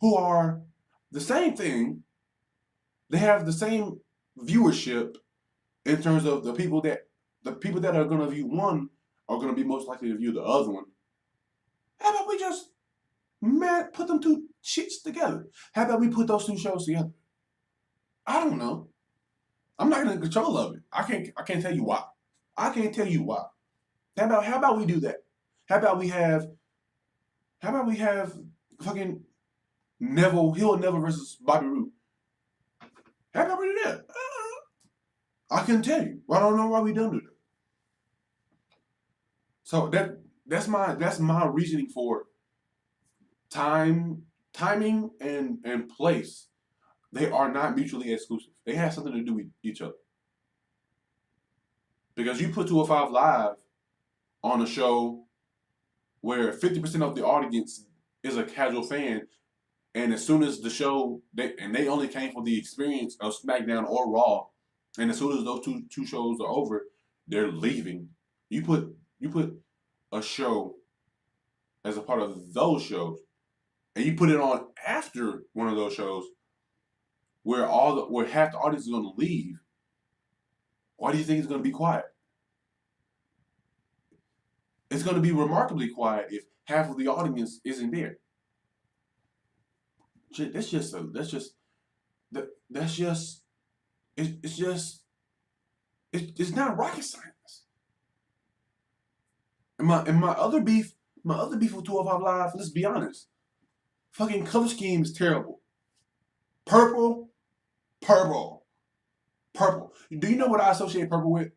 who are the same thing, they have the same viewership in terms of the people that are gonna view one are gonna be most likely to view the other one. How about we just put them two shits together? How about we put those two shows together? I don't know. I'm not in control of it. I can't tell you why. I can't tell you why. How about we do that? How about we have fucking Hill Neville versus Bobby Roode? How about we do that? I can tell you. I don't know why we don't do that. So that's my reasoning for timing and place. They are not mutually exclusive. They have something to do with each other. Because you put 205 Live on a show where 50% of the audience is a casual fan, and as soon as the show they only came for the experience of SmackDown or Raw, and as soon as those two shows are over, they're leaving. You put a show as a part of those shows, and you put it on after one of those shows where half the audience is going to leave. Why do you think it's going to be quiet? It's going to be remarkably quiet if half of the audience isn't there. It's not rocket science. And my other beef with 205 Live, let's be honest, fucking color scheme is terrible. Purple. Do you know what I associate purple with?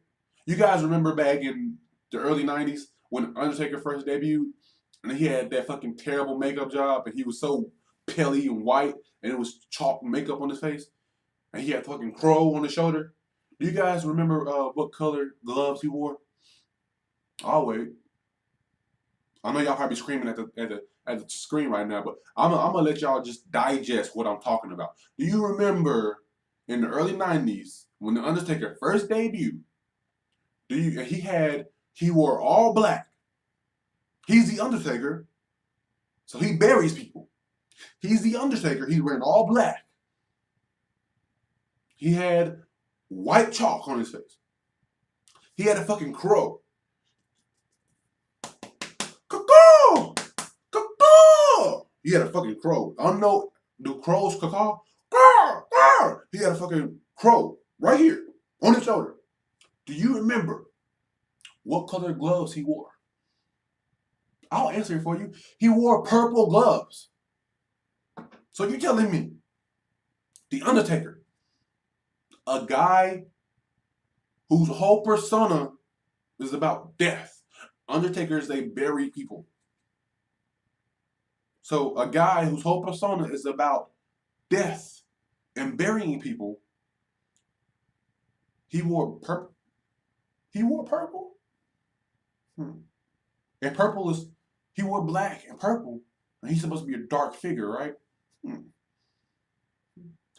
You guys remember back in the early 90s when Undertaker first debuted and he had that fucking terrible makeup job and he was so pelly and white and it was chalk makeup on his face and he had fucking crow on his shoulder? Do you guys remember what color gloves he wore? I'll wait. I know y'all probably screaming at the screen right now, but I'm gonna let y'all just digest what I'm talking about. Do you remember in the early 90s when the Undertaker first debuted? He wore all black. He's the Undertaker, so he buries people. He's the Undertaker. He's wearing all black. He had white chalk on his face. He had a fucking crow. Caw-caw! Caw-caw! He had a fucking crow. I don't know, do crows caw-caw? Caw-caw! He had a fucking crow right here on his shoulder. Do you remember what color gloves he wore? I'll answer it for you. He wore purple gloves. So you're telling me The Undertaker, a guy whose whole persona is about death. Undertakers, they bury people. So a guy whose whole persona is about death and burying people, he wore purple. He wore purple? And purple is, he wore black and purple. And he's supposed to be a dark figure, right?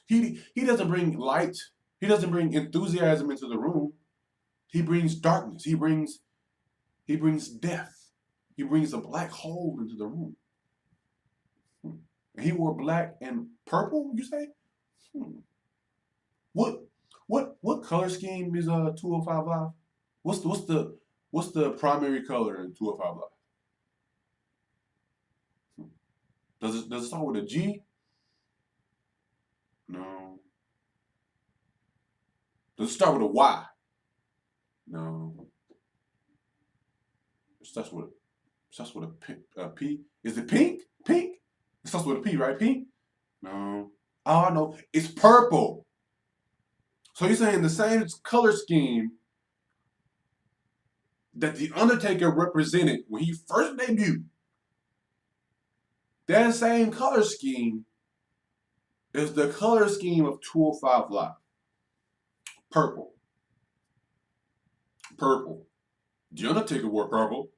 He doesn't bring light. He doesn't bring enthusiasm into the room. He brings darkness. He brings death. He brings a black hole into the room. And he wore black and purple, you say? What What color scheme is 205 Live? What's the primary color in 205 Live? Does it start with a G? No. Does it start with a Y? No. It starts with a P. Is it pink? Pink? It starts with a P, right? Pink? No. Oh, I know. It's purple. So you're saying the same color scheme that The Undertaker represented when he first debuted, that same color scheme is the color scheme of 205 Live. Purple. Purple. The Undertaker wore purple.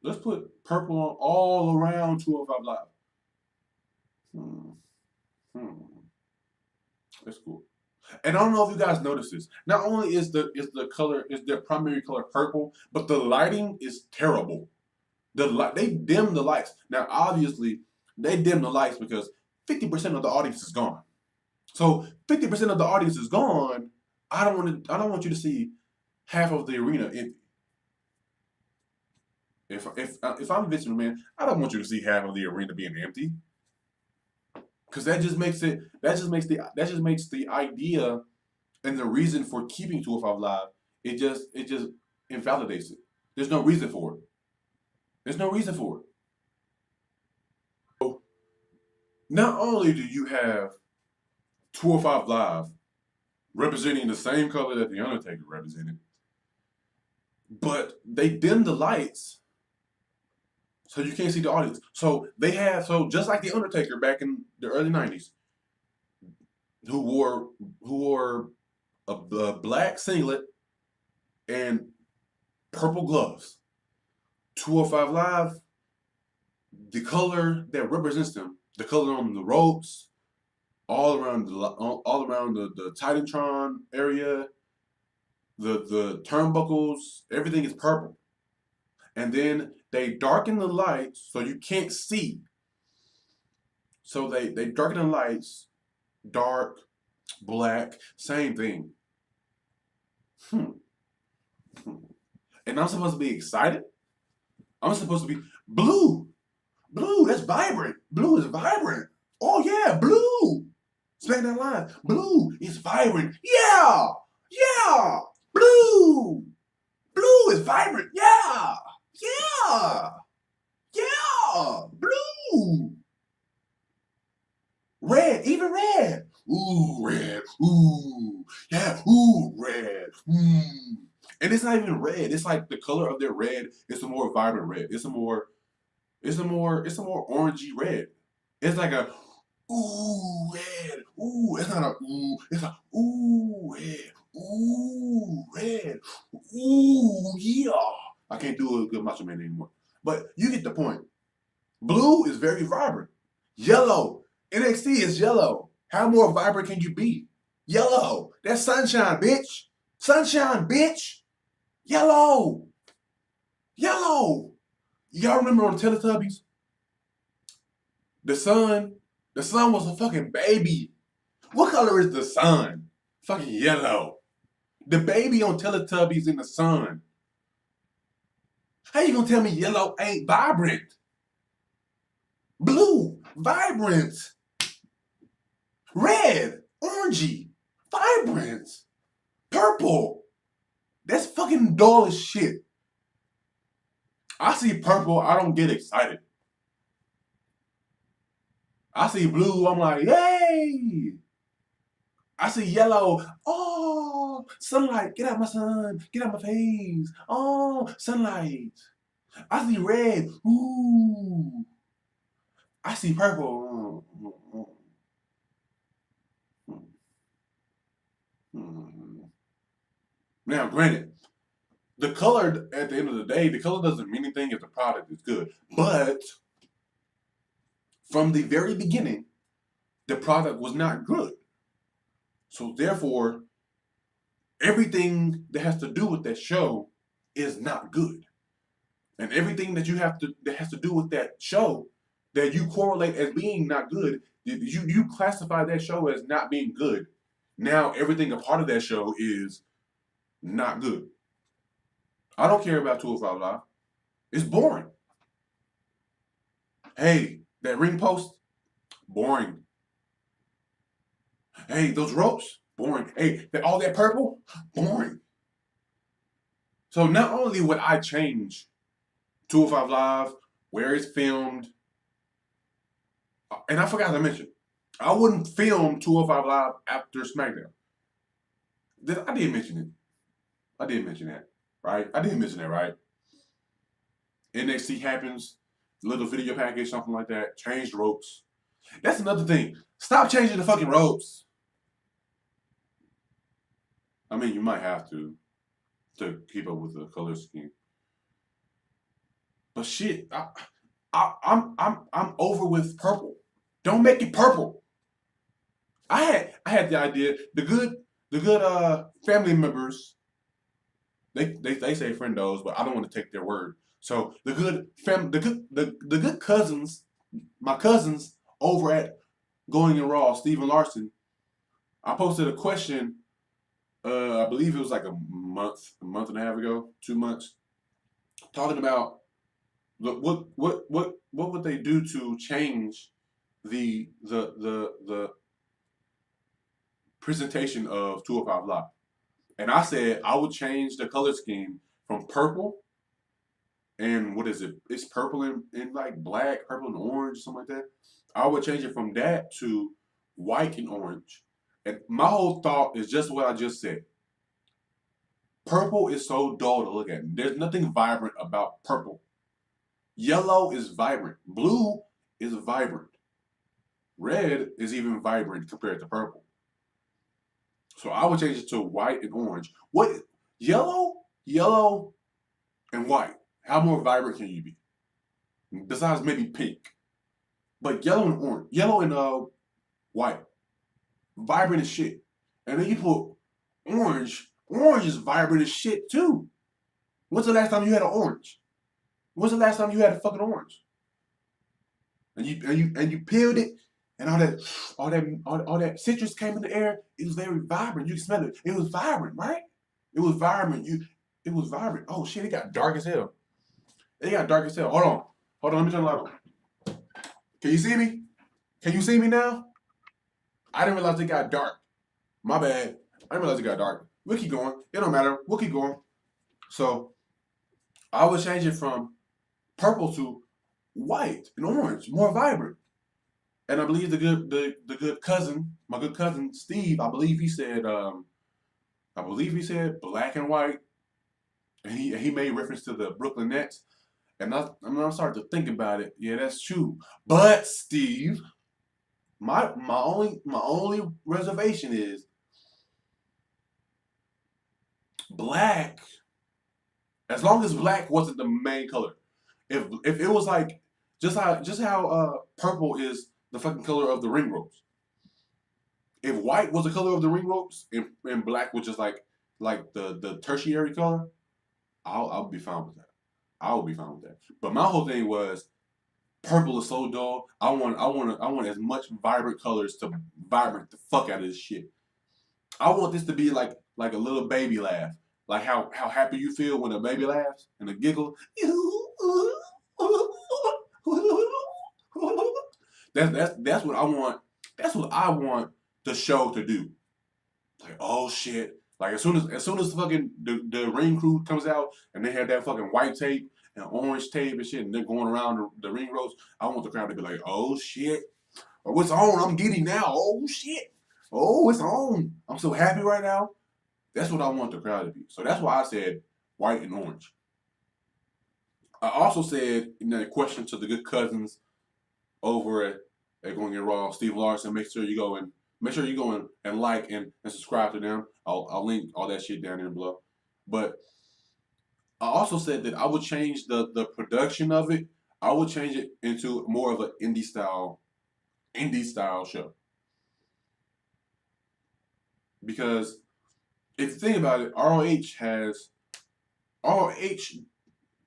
Let's put purple on all around 205 Live. That's cool. And I don't know if you guys notice this. Not only is the color, is their primary color purple, but the lighting is terrible. They dim the lights. Now obviously they dim the lights because 50% of the audience is gone. So 50% of the audience is gone. I don't want you to see half of the arena empty. If I'm Vince McMahon, I don't want you to see half of the arena being empty. Because that just makes the idea and the reason for keeping 205 Live, it just invalidates it. There's no reason for it. There's no reason for it. So not only do you have 205 Live representing the same color that The Undertaker represented, but they dim the lights so you can't see the audience. So just like The Undertaker back in the early 90s, who wore a black singlet and purple gloves. 205 Live, the color that represents them, the color on the ropes, all around the Titantron area, the turnbuckles, everything is purple. And then they darken the lights so you can't see. So they darken the lights, dark, black, same thing. And I'm supposed to be excited? I'm supposed to be blue. Blue, that's vibrant. Blue is vibrant. Oh yeah, blue. SmackDown Live. Blue is vibrant. Yeah. Yeah. Blue. Blue is vibrant. Yeah. Yeah. Yeah. Blue. Red, even red. Ooh, red. Ooh. Yeah. Ooh, red. And it's not even red. It's like the color of their red is a more vibrant red. It's a more orangey red. It's like a ooh red. Ooh, it's not a ooh. It's a ooh red. Ooh red. Ooh yeah. I can't do a good Macho Man anymore. But you get the point. Blue is very vibrant. Yellow. NXT is yellow. How more vibrant can you be? Yellow. That's sunshine, bitch. Sunshine, bitch. Yellow. Yellow. Y'all remember on Teletubbies? The sun was a fucking baby. What color is the sun? Fucking yellow. The baby on Teletubbies in the sun. How you gonna tell me yellow ain't vibrant? Blue, vibrant. Red, orangey, vibrant. Purple. That's fucking dull as shit. I see purple, I don't get excited. I see blue, I'm like, yay! I see yellow, oh, sunlight, get out my sun, get out my face, oh, sunlight. I see red, ooh. I see purple. Now, granted, the color, at the end of the day, the color doesn't mean anything if the product is good. But from the very beginning, the product was not good. So therefore, everything that has to do with that show is not good. And everything that has to do with that show that you correlate as being not good You classify that show as not being good. Now everything a part of that show is not good. I don't care about 205 Live. It's boring. Hey, that ring post, boring. Hey, those ropes, boring. Hey, all that purple, boring. So not only would I change 205 Live, where it's filmed, and I forgot to mention, I wouldn't film 205 Live after SmackDown. I did mention it. I did mention that, right? I did mention that, right? NXT happens, little video package, something like that. Changed ropes. That's another thing. Stop changing the fucking ropes. I mean, you might have to keep up with the color scheme. But shit, I'm over with purple. Don't make it purple. I had the idea. The good family members. They say friendos, but I don't want to take their word. So the good cousins, my cousins over at GoinginRAW, SteveandLarson, I posted a question. I believe it was like a month and a half ago, 2 months, talking about what would they do to change the presentation of 205 Live. And I said I would change the color scheme from purple and what is it? It's purple and like black, purple and orange, something like that. I would change it from that to white and orange. And my whole thought is just what I just said. Purple is so dull to look at. There's nothing vibrant about purple. Yellow is vibrant. Blue is vibrant. Red is even vibrant compared to purple. So I would change it to white and orange. What? Yellow, and white. How more vibrant can you be? Besides maybe pink. But yellow and orange. Yellow and white. Vibrant as shit. And then you put orange. Orange is vibrant as shit too. When's the last time you had an orange? When's the last time you had a fucking orange? And you peeled it, and all that citrus came in the air. It was very vibrant. You can smell it. It was vibrant, right? It was vibrant. It was vibrant. Oh shit! It got dark as hell. It got dark as hell. Hold on. Let me turn the light on. Can you see me? Can you see me now? I didn't realize it got dark. My bad. I didn't realize it got dark. We'll keep going. It don't matter. We'll keep going. So I would change it from purple to white and orange, more vibrant. And I believe the good cousin, my good cousin Steve, I believe he said black and white, and he made reference to the Brooklyn Nets. And I'm starting to think about it. Yeah, that's true. But Steve, my only reservation is black. As long as black wasn't the main color. If it was like just how purple is the fucking color of the ring ropes. If white was the color of the ring ropes and black was just like the tertiary color, I'll be fine with that. I will be fine with that. But my whole thing was purple is so dull. I want as much vibrant colors to vibrant the fuck out of this shit. I want this to be like a little baby laugh. Like how happy you feel when a baby laughs and a giggle. That's what I want. That's what I want the show to do. Like, oh shit. Like as soon as fucking the ring crew comes out and they have that fucking white tape and orange tape and shit and they're going around the ring ropes, I want the crowd to be like, oh shit. Oh, it's on. I'm giddy now. Oh shit. Oh, it's on. I'm so happy right now. That's what I want the crowd to be. So that's why I said white and orange. I also said in that question to the good cousins over at GoinginRAW, Steve Larson, make sure you go and like and subscribe to them. I'll link all that shit down there below. But I also said that I would change the production of it. I would change it into more of an indie style show. Because if you think about it, ROH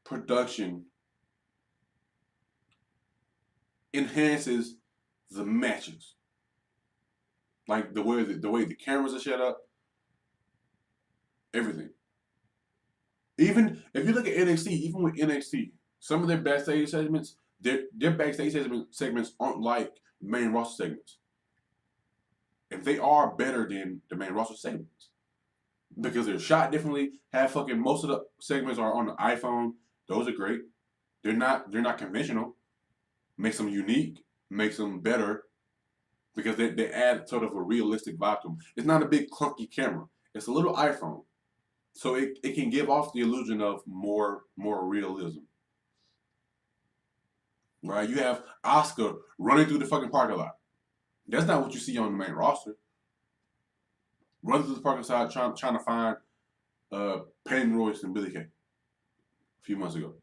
production enhances the matches, like the way the cameras are set up, everything. Even if you look at NXT, even with NXT, some of their backstage segments, their backstage segments aren't like main roster segments. If they are better than the main roster segments, because they're shot differently. Have fucking most of the segments are on the iPhone. Those are great. They're not conventional. Makes them unique. Makes them better because they add sort of a realistic vibe to them. It's not a big clunky camera. It's a little iPhone, so it can give off the illusion of more realism. Right? You have Oscar running through the fucking parking lot. That's not what you see on the main roster. Running through the parking lot trying to find Peyton Royce and Billy Kay a few months ago.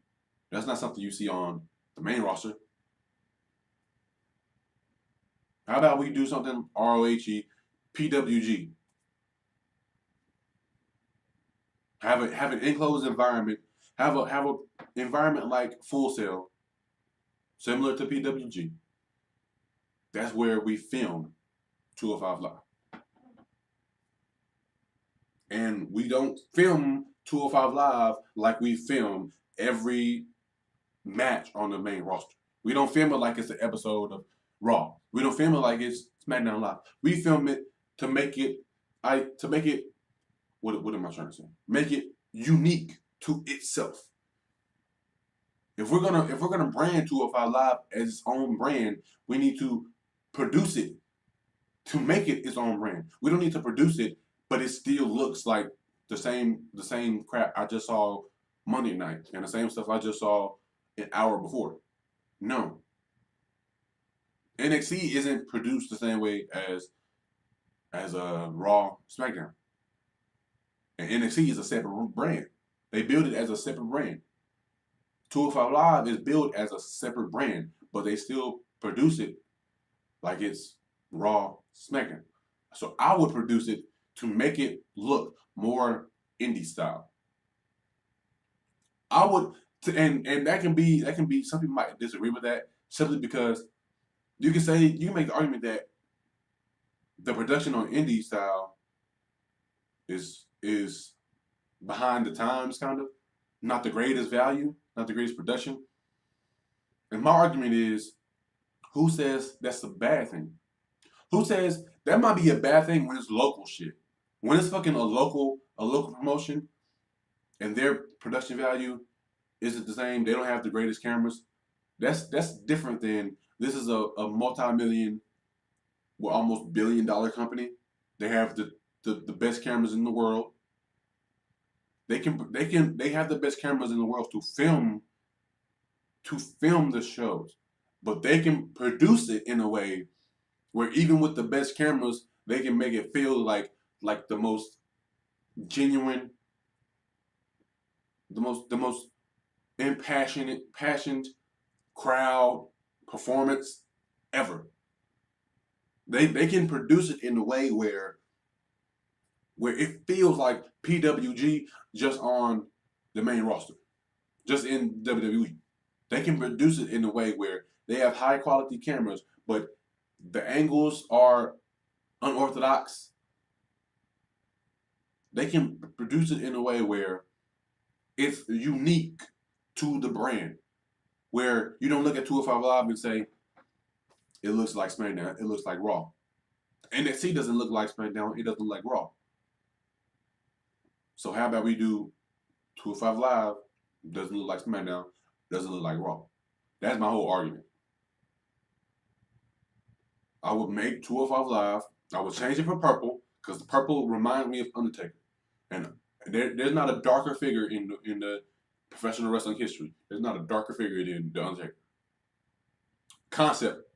That's not something you see on the main roster. How about we do something ROHE, PWG? Have an enclosed environment. Have a environment like Full Sail, similar to PWG. That's where we film 205 Live. And we don't film 205 Live like we film every match on the main roster. We don't film it like it's an episode of Raw. We don't film it like it's SmackDown Live. We film it to make it what am I trying to say? Make it unique to itself. If we're gonna brand 205 Live as its own brand, we need to produce it to make it its own brand. We don't need to produce it, but it still looks like the same crap I just saw Monday night and the same stuff I just saw an hour before. No. NXT isn't produced the same way as Raw, SmackDown. And NXT is a separate brand. They build it as a separate brand. 205 Live is built as a separate brand, but they still produce it like it's Raw, SmackDown. So I would produce it to make it look more indie style. I would, and that can be some people might disagree with that simply because you can make the argument that the production on indie style is behind the times, kind of, not the greatest value, not the greatest production. And my argument is, who says that's a bad thing? Who says that might be a bad thing when it's local shit? When it's fucking a local promotion and their production value isn't the same, they don't have the greatest cameras. That's different than this is a multi-million, well, almost billion-dollar company. They have the best cameras in the world. They have the best cameras in the world to film the shows, but they can produce it in a way where even with the best cameras, they can make it feel like the most genuine, the most passionate crowd performance ever. They can produce it in a way where it feels like PWG just on the main roster, just in WWE. They can produce it in a way where they have high quality cameras, but the angles are unorthodox. They can produce it in a way where it's unique to the brand, where you don't look at 205 Live and say, it looks like SmackDown, it looks like Raw. NXT doesn't look like SmackDown, it doesn't look like Raw. So how about we do 205 Live, doesn't look like SmackDown, doesn't look like Raw. That's my whole argument. I would make 205 Live, I would change it for purple, because the purple reminds me of Undertaker. And there's not a darker figure in the professional wrestling history. There's not a darker figure than the Undertaker.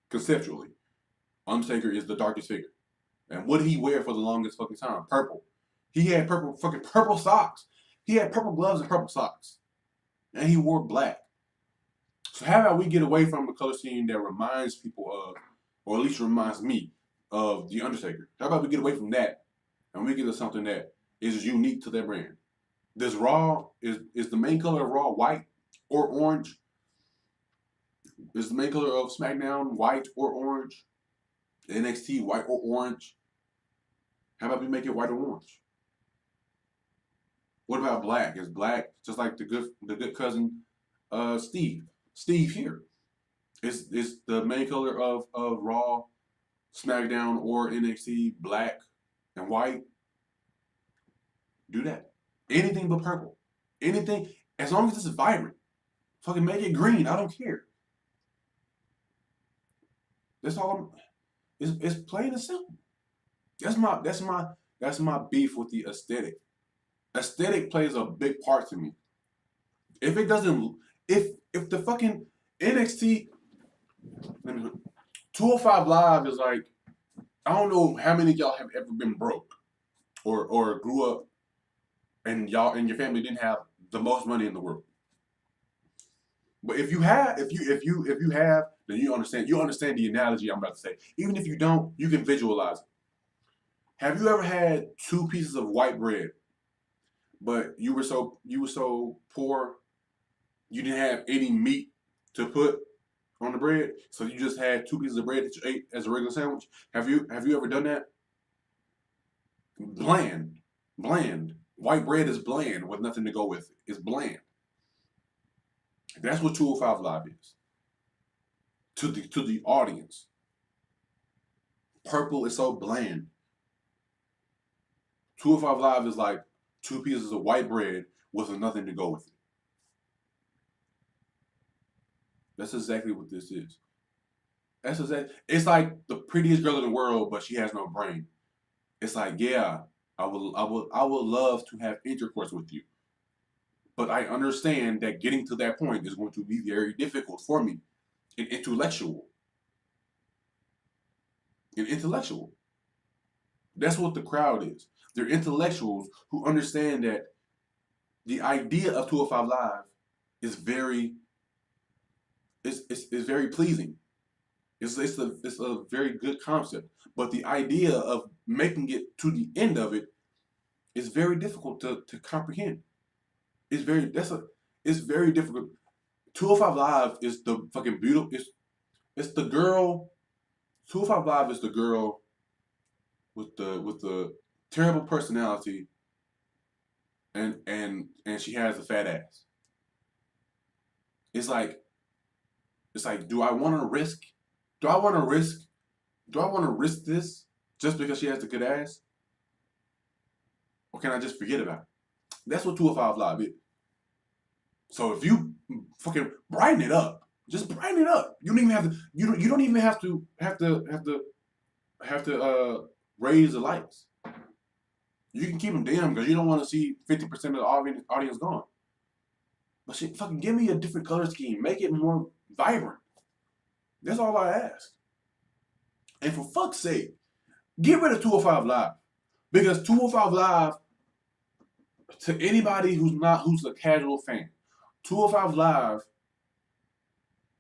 Conceptually, Undertaker is the darkest figure. And what did he wear for the longest fucking time? Purple. He had purple socks. He had purple gloves and purple socks. And he wore black. So how about we get away from the color scheme that reminds people of, or at least reminds me of, The Undertaker? How about we get away from that and we get to something that is unique to their brand? Does Raw, is the main color of Raw white or orange? Is the main color of SmackDown white or orange? NXT white or orange. How about we make it white or orange? What about black? Is black just like the good cousin Steve? Steve here. Is the main color of Raw, SmackDown, or NXT black and white? Do that. Anything but purple. Anything, as long as it's vibrant. Fucking make it green. I don't care. That's all it's plain and simple. That's my beef with the aesthetic. Aesthetic plays a big part to me. If it doesn't, if the fucking NXT 205 Live is like, I don't know how many of y'all have ever been broke or grew up and y'all and your family didn't have the most money in the world. But if you have, then you understand. You understand the analogy I'm about to say. Even if you don't, you can visualize it. Have you ever had two pieces of white bread, but you were so poor, you didn't have any meat to put on the bread, so you just had two pieces of bread that you ate as a regular sandwich? Have you ever done that? Bland, bland. White bread is bland with nothing to go with it. It's bland. That's what 205 Live is. To the audience. Purple is so bland. 205 Live is like two pieces of white bread with nothing to go with it. That's exactly what this is. It's like the prettiest girl in the world, but she has no brain. It's like, yeah, I would love to have intercourse with you. But I understand that getting to that point is going to be very difficult for me. And intellectual. That's what the crowd is. They're intellectuals who understand that the idea of 205 Live is very very pleasing. It's a very good concept. But the idea of making it to the end of it is very difficult to comprehend. It's very difficult. 205 Live is the fucking beautiful. It's the girl. 205 Live is the girl with the terrible personality, and she has a fat ass. It's like do I want to risk? Do I want to risk? Do I want to risk this just because she has a good ass? Or can I just forget about it? That's what 205 Live is. So if you fucking brighten it up, just brighten it up. You don't even have to. You don't even have to raise the lights. You can keep them dim because you don't want to see 50% of the audience gone. But shit, fucking give me a different color scheme. Make it more vibrant. That's all I ask. And for fuck's sake, get rid of 205 Live. Because 205 Live, to anybody who's a casual fan, 205 Live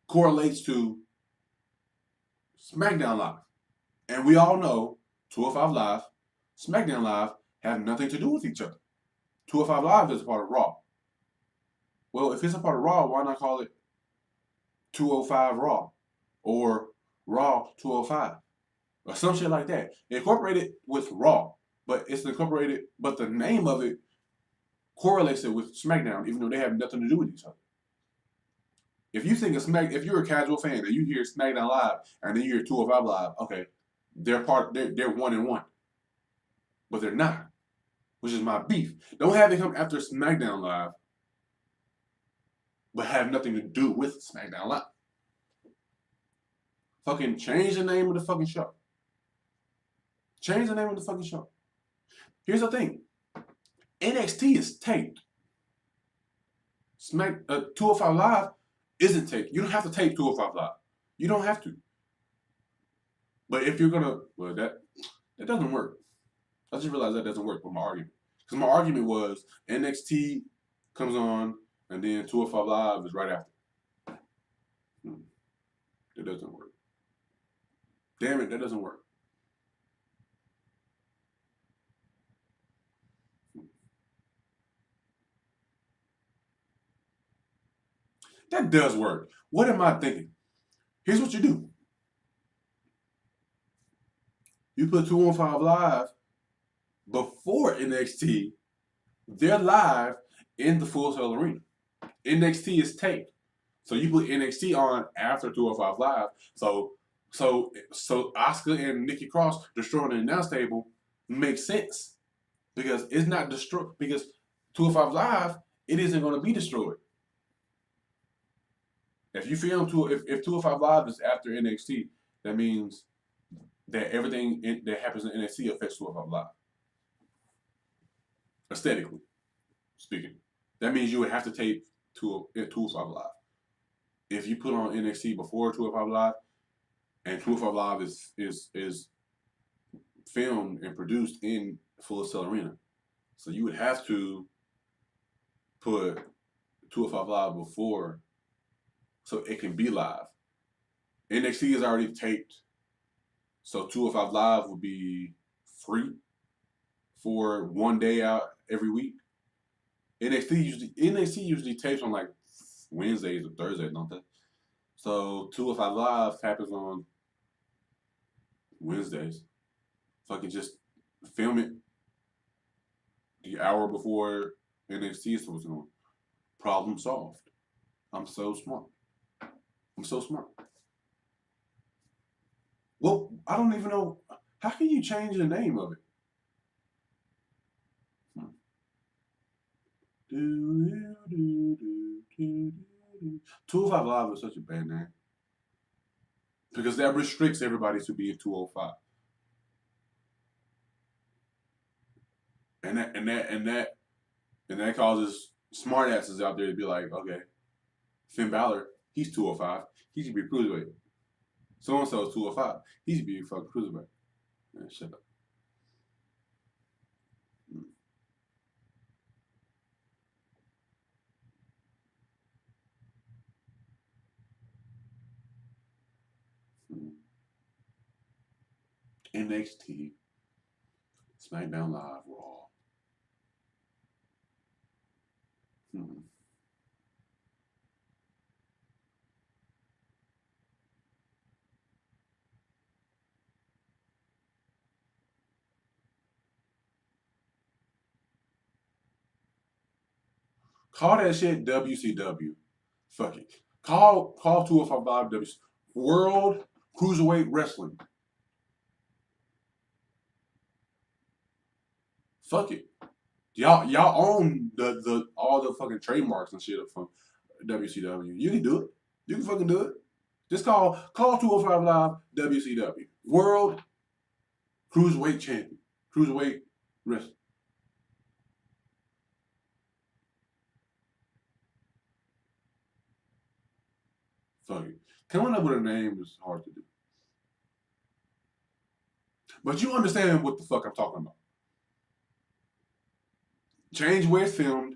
correlates to SmackDown Live. And we all know 205 Live, SmackDown Live have nothing to do with each other. 205 Live is a part of Raw. Well, if it's a part of Raw, why not call it 205 Raw? Or Raw 205? Or some shit like that. Incorporate it with Raw. But the name of it correlates it with SmackDown, even though they have nothing to do with each other. If you think if you're a casual fan and you hear SmackDown Live and then you hear 205 Live, okay, they're one and one. But they're not. Which is my beef. Don't have it come after SmackDown Live, but have nothing to do with SmackDown Live. Fucking change the name of the fucking show. Change the name of the fucking show. Here's the thing. NXT is taped. 205 Live isn't taped. You don't have to tape 205 Live. You don't have to. But if you're gonna, well, that doesn't work. I just realized that doesn't work with my argument. Because my argument was NXT comes on and then 205 Live is right after. It doesn't work. Damn it, that doesn't work. That does work. What am I thinking? Here's what you do. You put 215 Live before NXT, they're live in the Full Sail Arena. NXT is taped. So you put NXT on after 205 Live. So Asuka and Nikki Cross destroying the announce table makes sense. Because it's not destroyed. Because 205 Live, it isn't going to be destroyed. If you film if 205 Live is after NXT, that means that everything that happens in NXT affects 205 Live. Aesthetically speaking. That means you would have to tape 205 Live. If you put on NXT before 205 Live, and 205 Live is filmed and produced in Full Sail Arena, so you would have to put 205 Live before, so it can be live. NXT is already taped, so 205 Live would be free for 1 day out every week. NXT usually tapes on like Wednesdays or Thursdays, don't they? So 205 Live happens on Wednesdays. So I can just film it the hour before NXT is supposed to go. Problem solved. I'm so smart. I'm so smart. Well, I don't even know. How can you change the name of it? 205 Live is such a bad name. Because that restricts everybody to being 205. And that causes smartasses out there to be like, okay, Finn Balor, he's 205. He should be a cruiserweight. So and so is 205. He should be a fucking cruiserweight. Man, shut up. NXT, SmackDown Live, Raw. Call that shit WCW. Fuck it. Call 205 Live WCW. World Cruiserweight Wrestling. Fuck it. Y'all own the all the fucking trademarks and shit from WCW. You can do it. You can fucking do it. Just call 205 Live WCW. World Cruiserweight Champion. Cruiserweight Wrestling. Fuck it. Coming up with a name is hard to do. But you understand what the fuck I'm talking about. Change where it's filmed.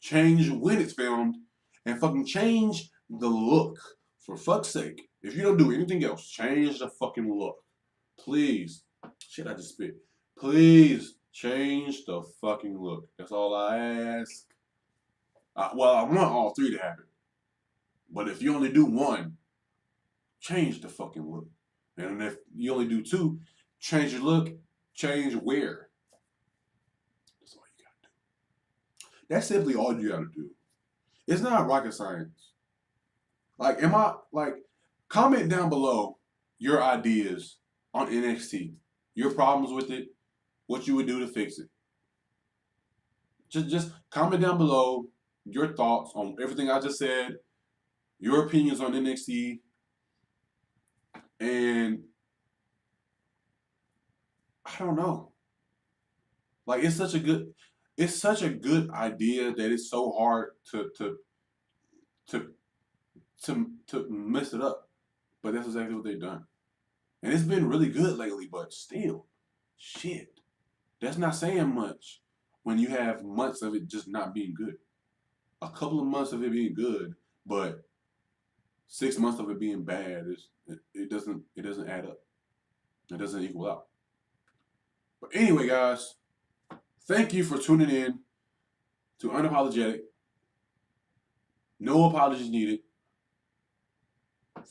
Change when it's filmed. And fucking change the look. For fuck's sake. If you don't do anything else, change the fucking look. Please. Shit, I just spit. Please change the fucking look. That's all I ask. Well, I want all three to happen. But if you only do one, change the fucking look. And if you only do two, change your look, change where. That's all you gotta do. That's simply all you gotta do. It's not rocket science. Like, comment down below your ideas on NXT, your problems with it, what you would do to fix it. Just comment down below your thoughts on everything I just said, your opinions on NXT, and I don't know. Like, it's such a good idea that it's so hard to mess it up. But that's exactly what they've done. And it's been really good lately, but still, shit. That's not saying much when you have months of it just not being good. A couple of months of it being good, but 6 months of it being bad, it doesn't add up. It doesn't equal out. But anyway, guys, thank you for tuning in to Unapologetic. No apologies needed.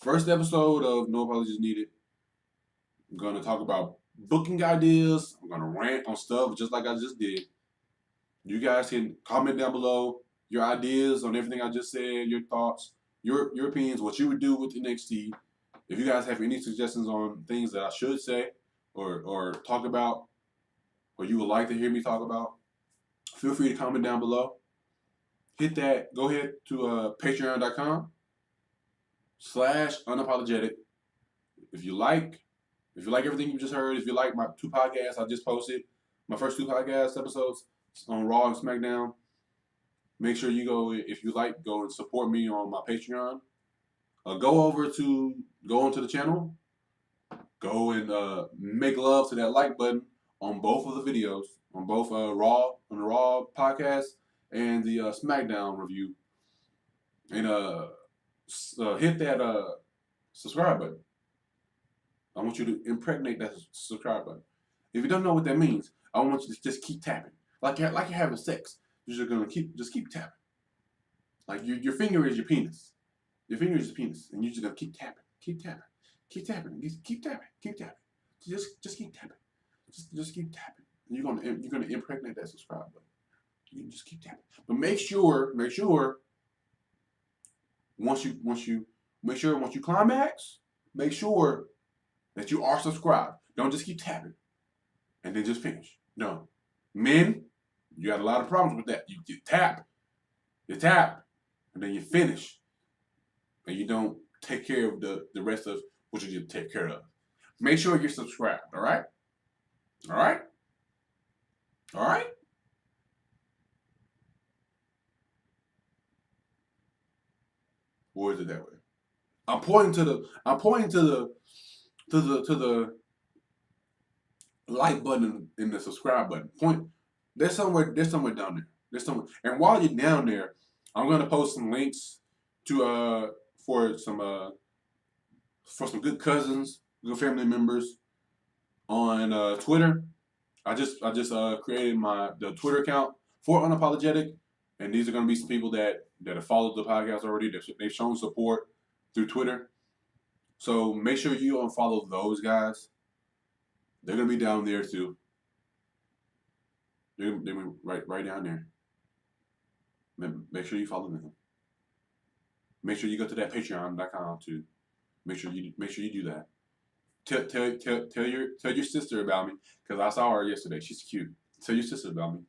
First episode of No Apologies Needed. I'm gonna talk about booking ideas. I'm gonna rant on stuff just like I just did. You guys can comment down below your ideas on everything I just said, your thoughts, your opinions, what you would do with NXT. If you guys have any suggestions on things that I should say or talk about, or you would like to hear me talk about, feel free to comment down below. Hit that. Go ahead to patreon.com/unapologetic. If you like everything you just heard, if you like my 2 podcasts I just posted, my first 2 podcast episodes on Raw and SmackDown, make sure you go, if you like, go and support me on my Patreon. Go onto the channel, go and make love to that like button on both of the videos, on both the Raw podcast and the SmackDown review, and hit that subscribe button. I want you to impregnate that subscribe button. If you don't know what that means, I want you to just keep tapping, like you're having sex. You're just gonna keep tapping. Like your finger is your penis. Your finger is your penis, and you're just gonna keep tapping, keep tapping, keep tapping, keep tapping, keep tapping. Just keep tapping. Just keep tapping. And you're gonna impregnate that subscribe button. You can just keep tapping. But make sure once you climax, make sure that you are subscribed. Don't just keep tapping and then just finish. No. Men, you got a lot of problems with that. You tap, and then you finish. And you don't take care of the rest of what you need to take care of. Make sure you're subscribed, all right? All right? All right? Or is it that way? I'm pointing to the like button and the subscribe button. There's somewhere down there. And while you're down there, I'm gonna post some links to for some good cousins, good family members on Twitter. I just created the Twitter account for Unapologetic, and these are gonna be some people that have followed the podcast already. They've shown support through Twitter. So make sure you unfollow those guys. They're gonna be down there too. They're right down there. Make sure you follow them. Make sure you go to that Patreon.com too. Make sure you do that. Tell your sister about me, because I saw her yesterday. She's cute. Tell your sister about me.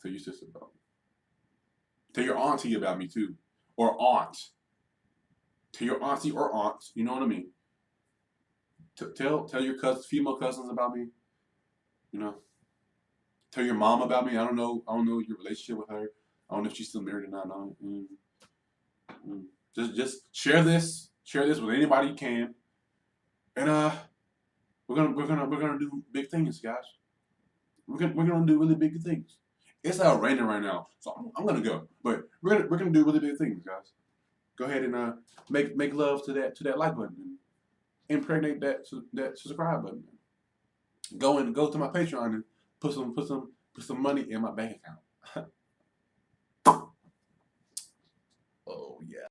Tell your sister about me. Tell your auntie about me too, or aunt. Tell your auntie or aunt. You know what I mean. Tell your female cousins about me. You know. Tell your mom about me. I don't know your relationship with her. I don't know if she's still married or not. Just share this. Share this with anybody you can. And we're gonna do big things, guys. We're gonna do really big things. It's out raining right now, so I'm gonna go. But we're gonna do really big things, guys. Go ahead and make love to that like button and impregnate that subscribe button. Go to my Patreon and put some money in my bank account. Oh yeah.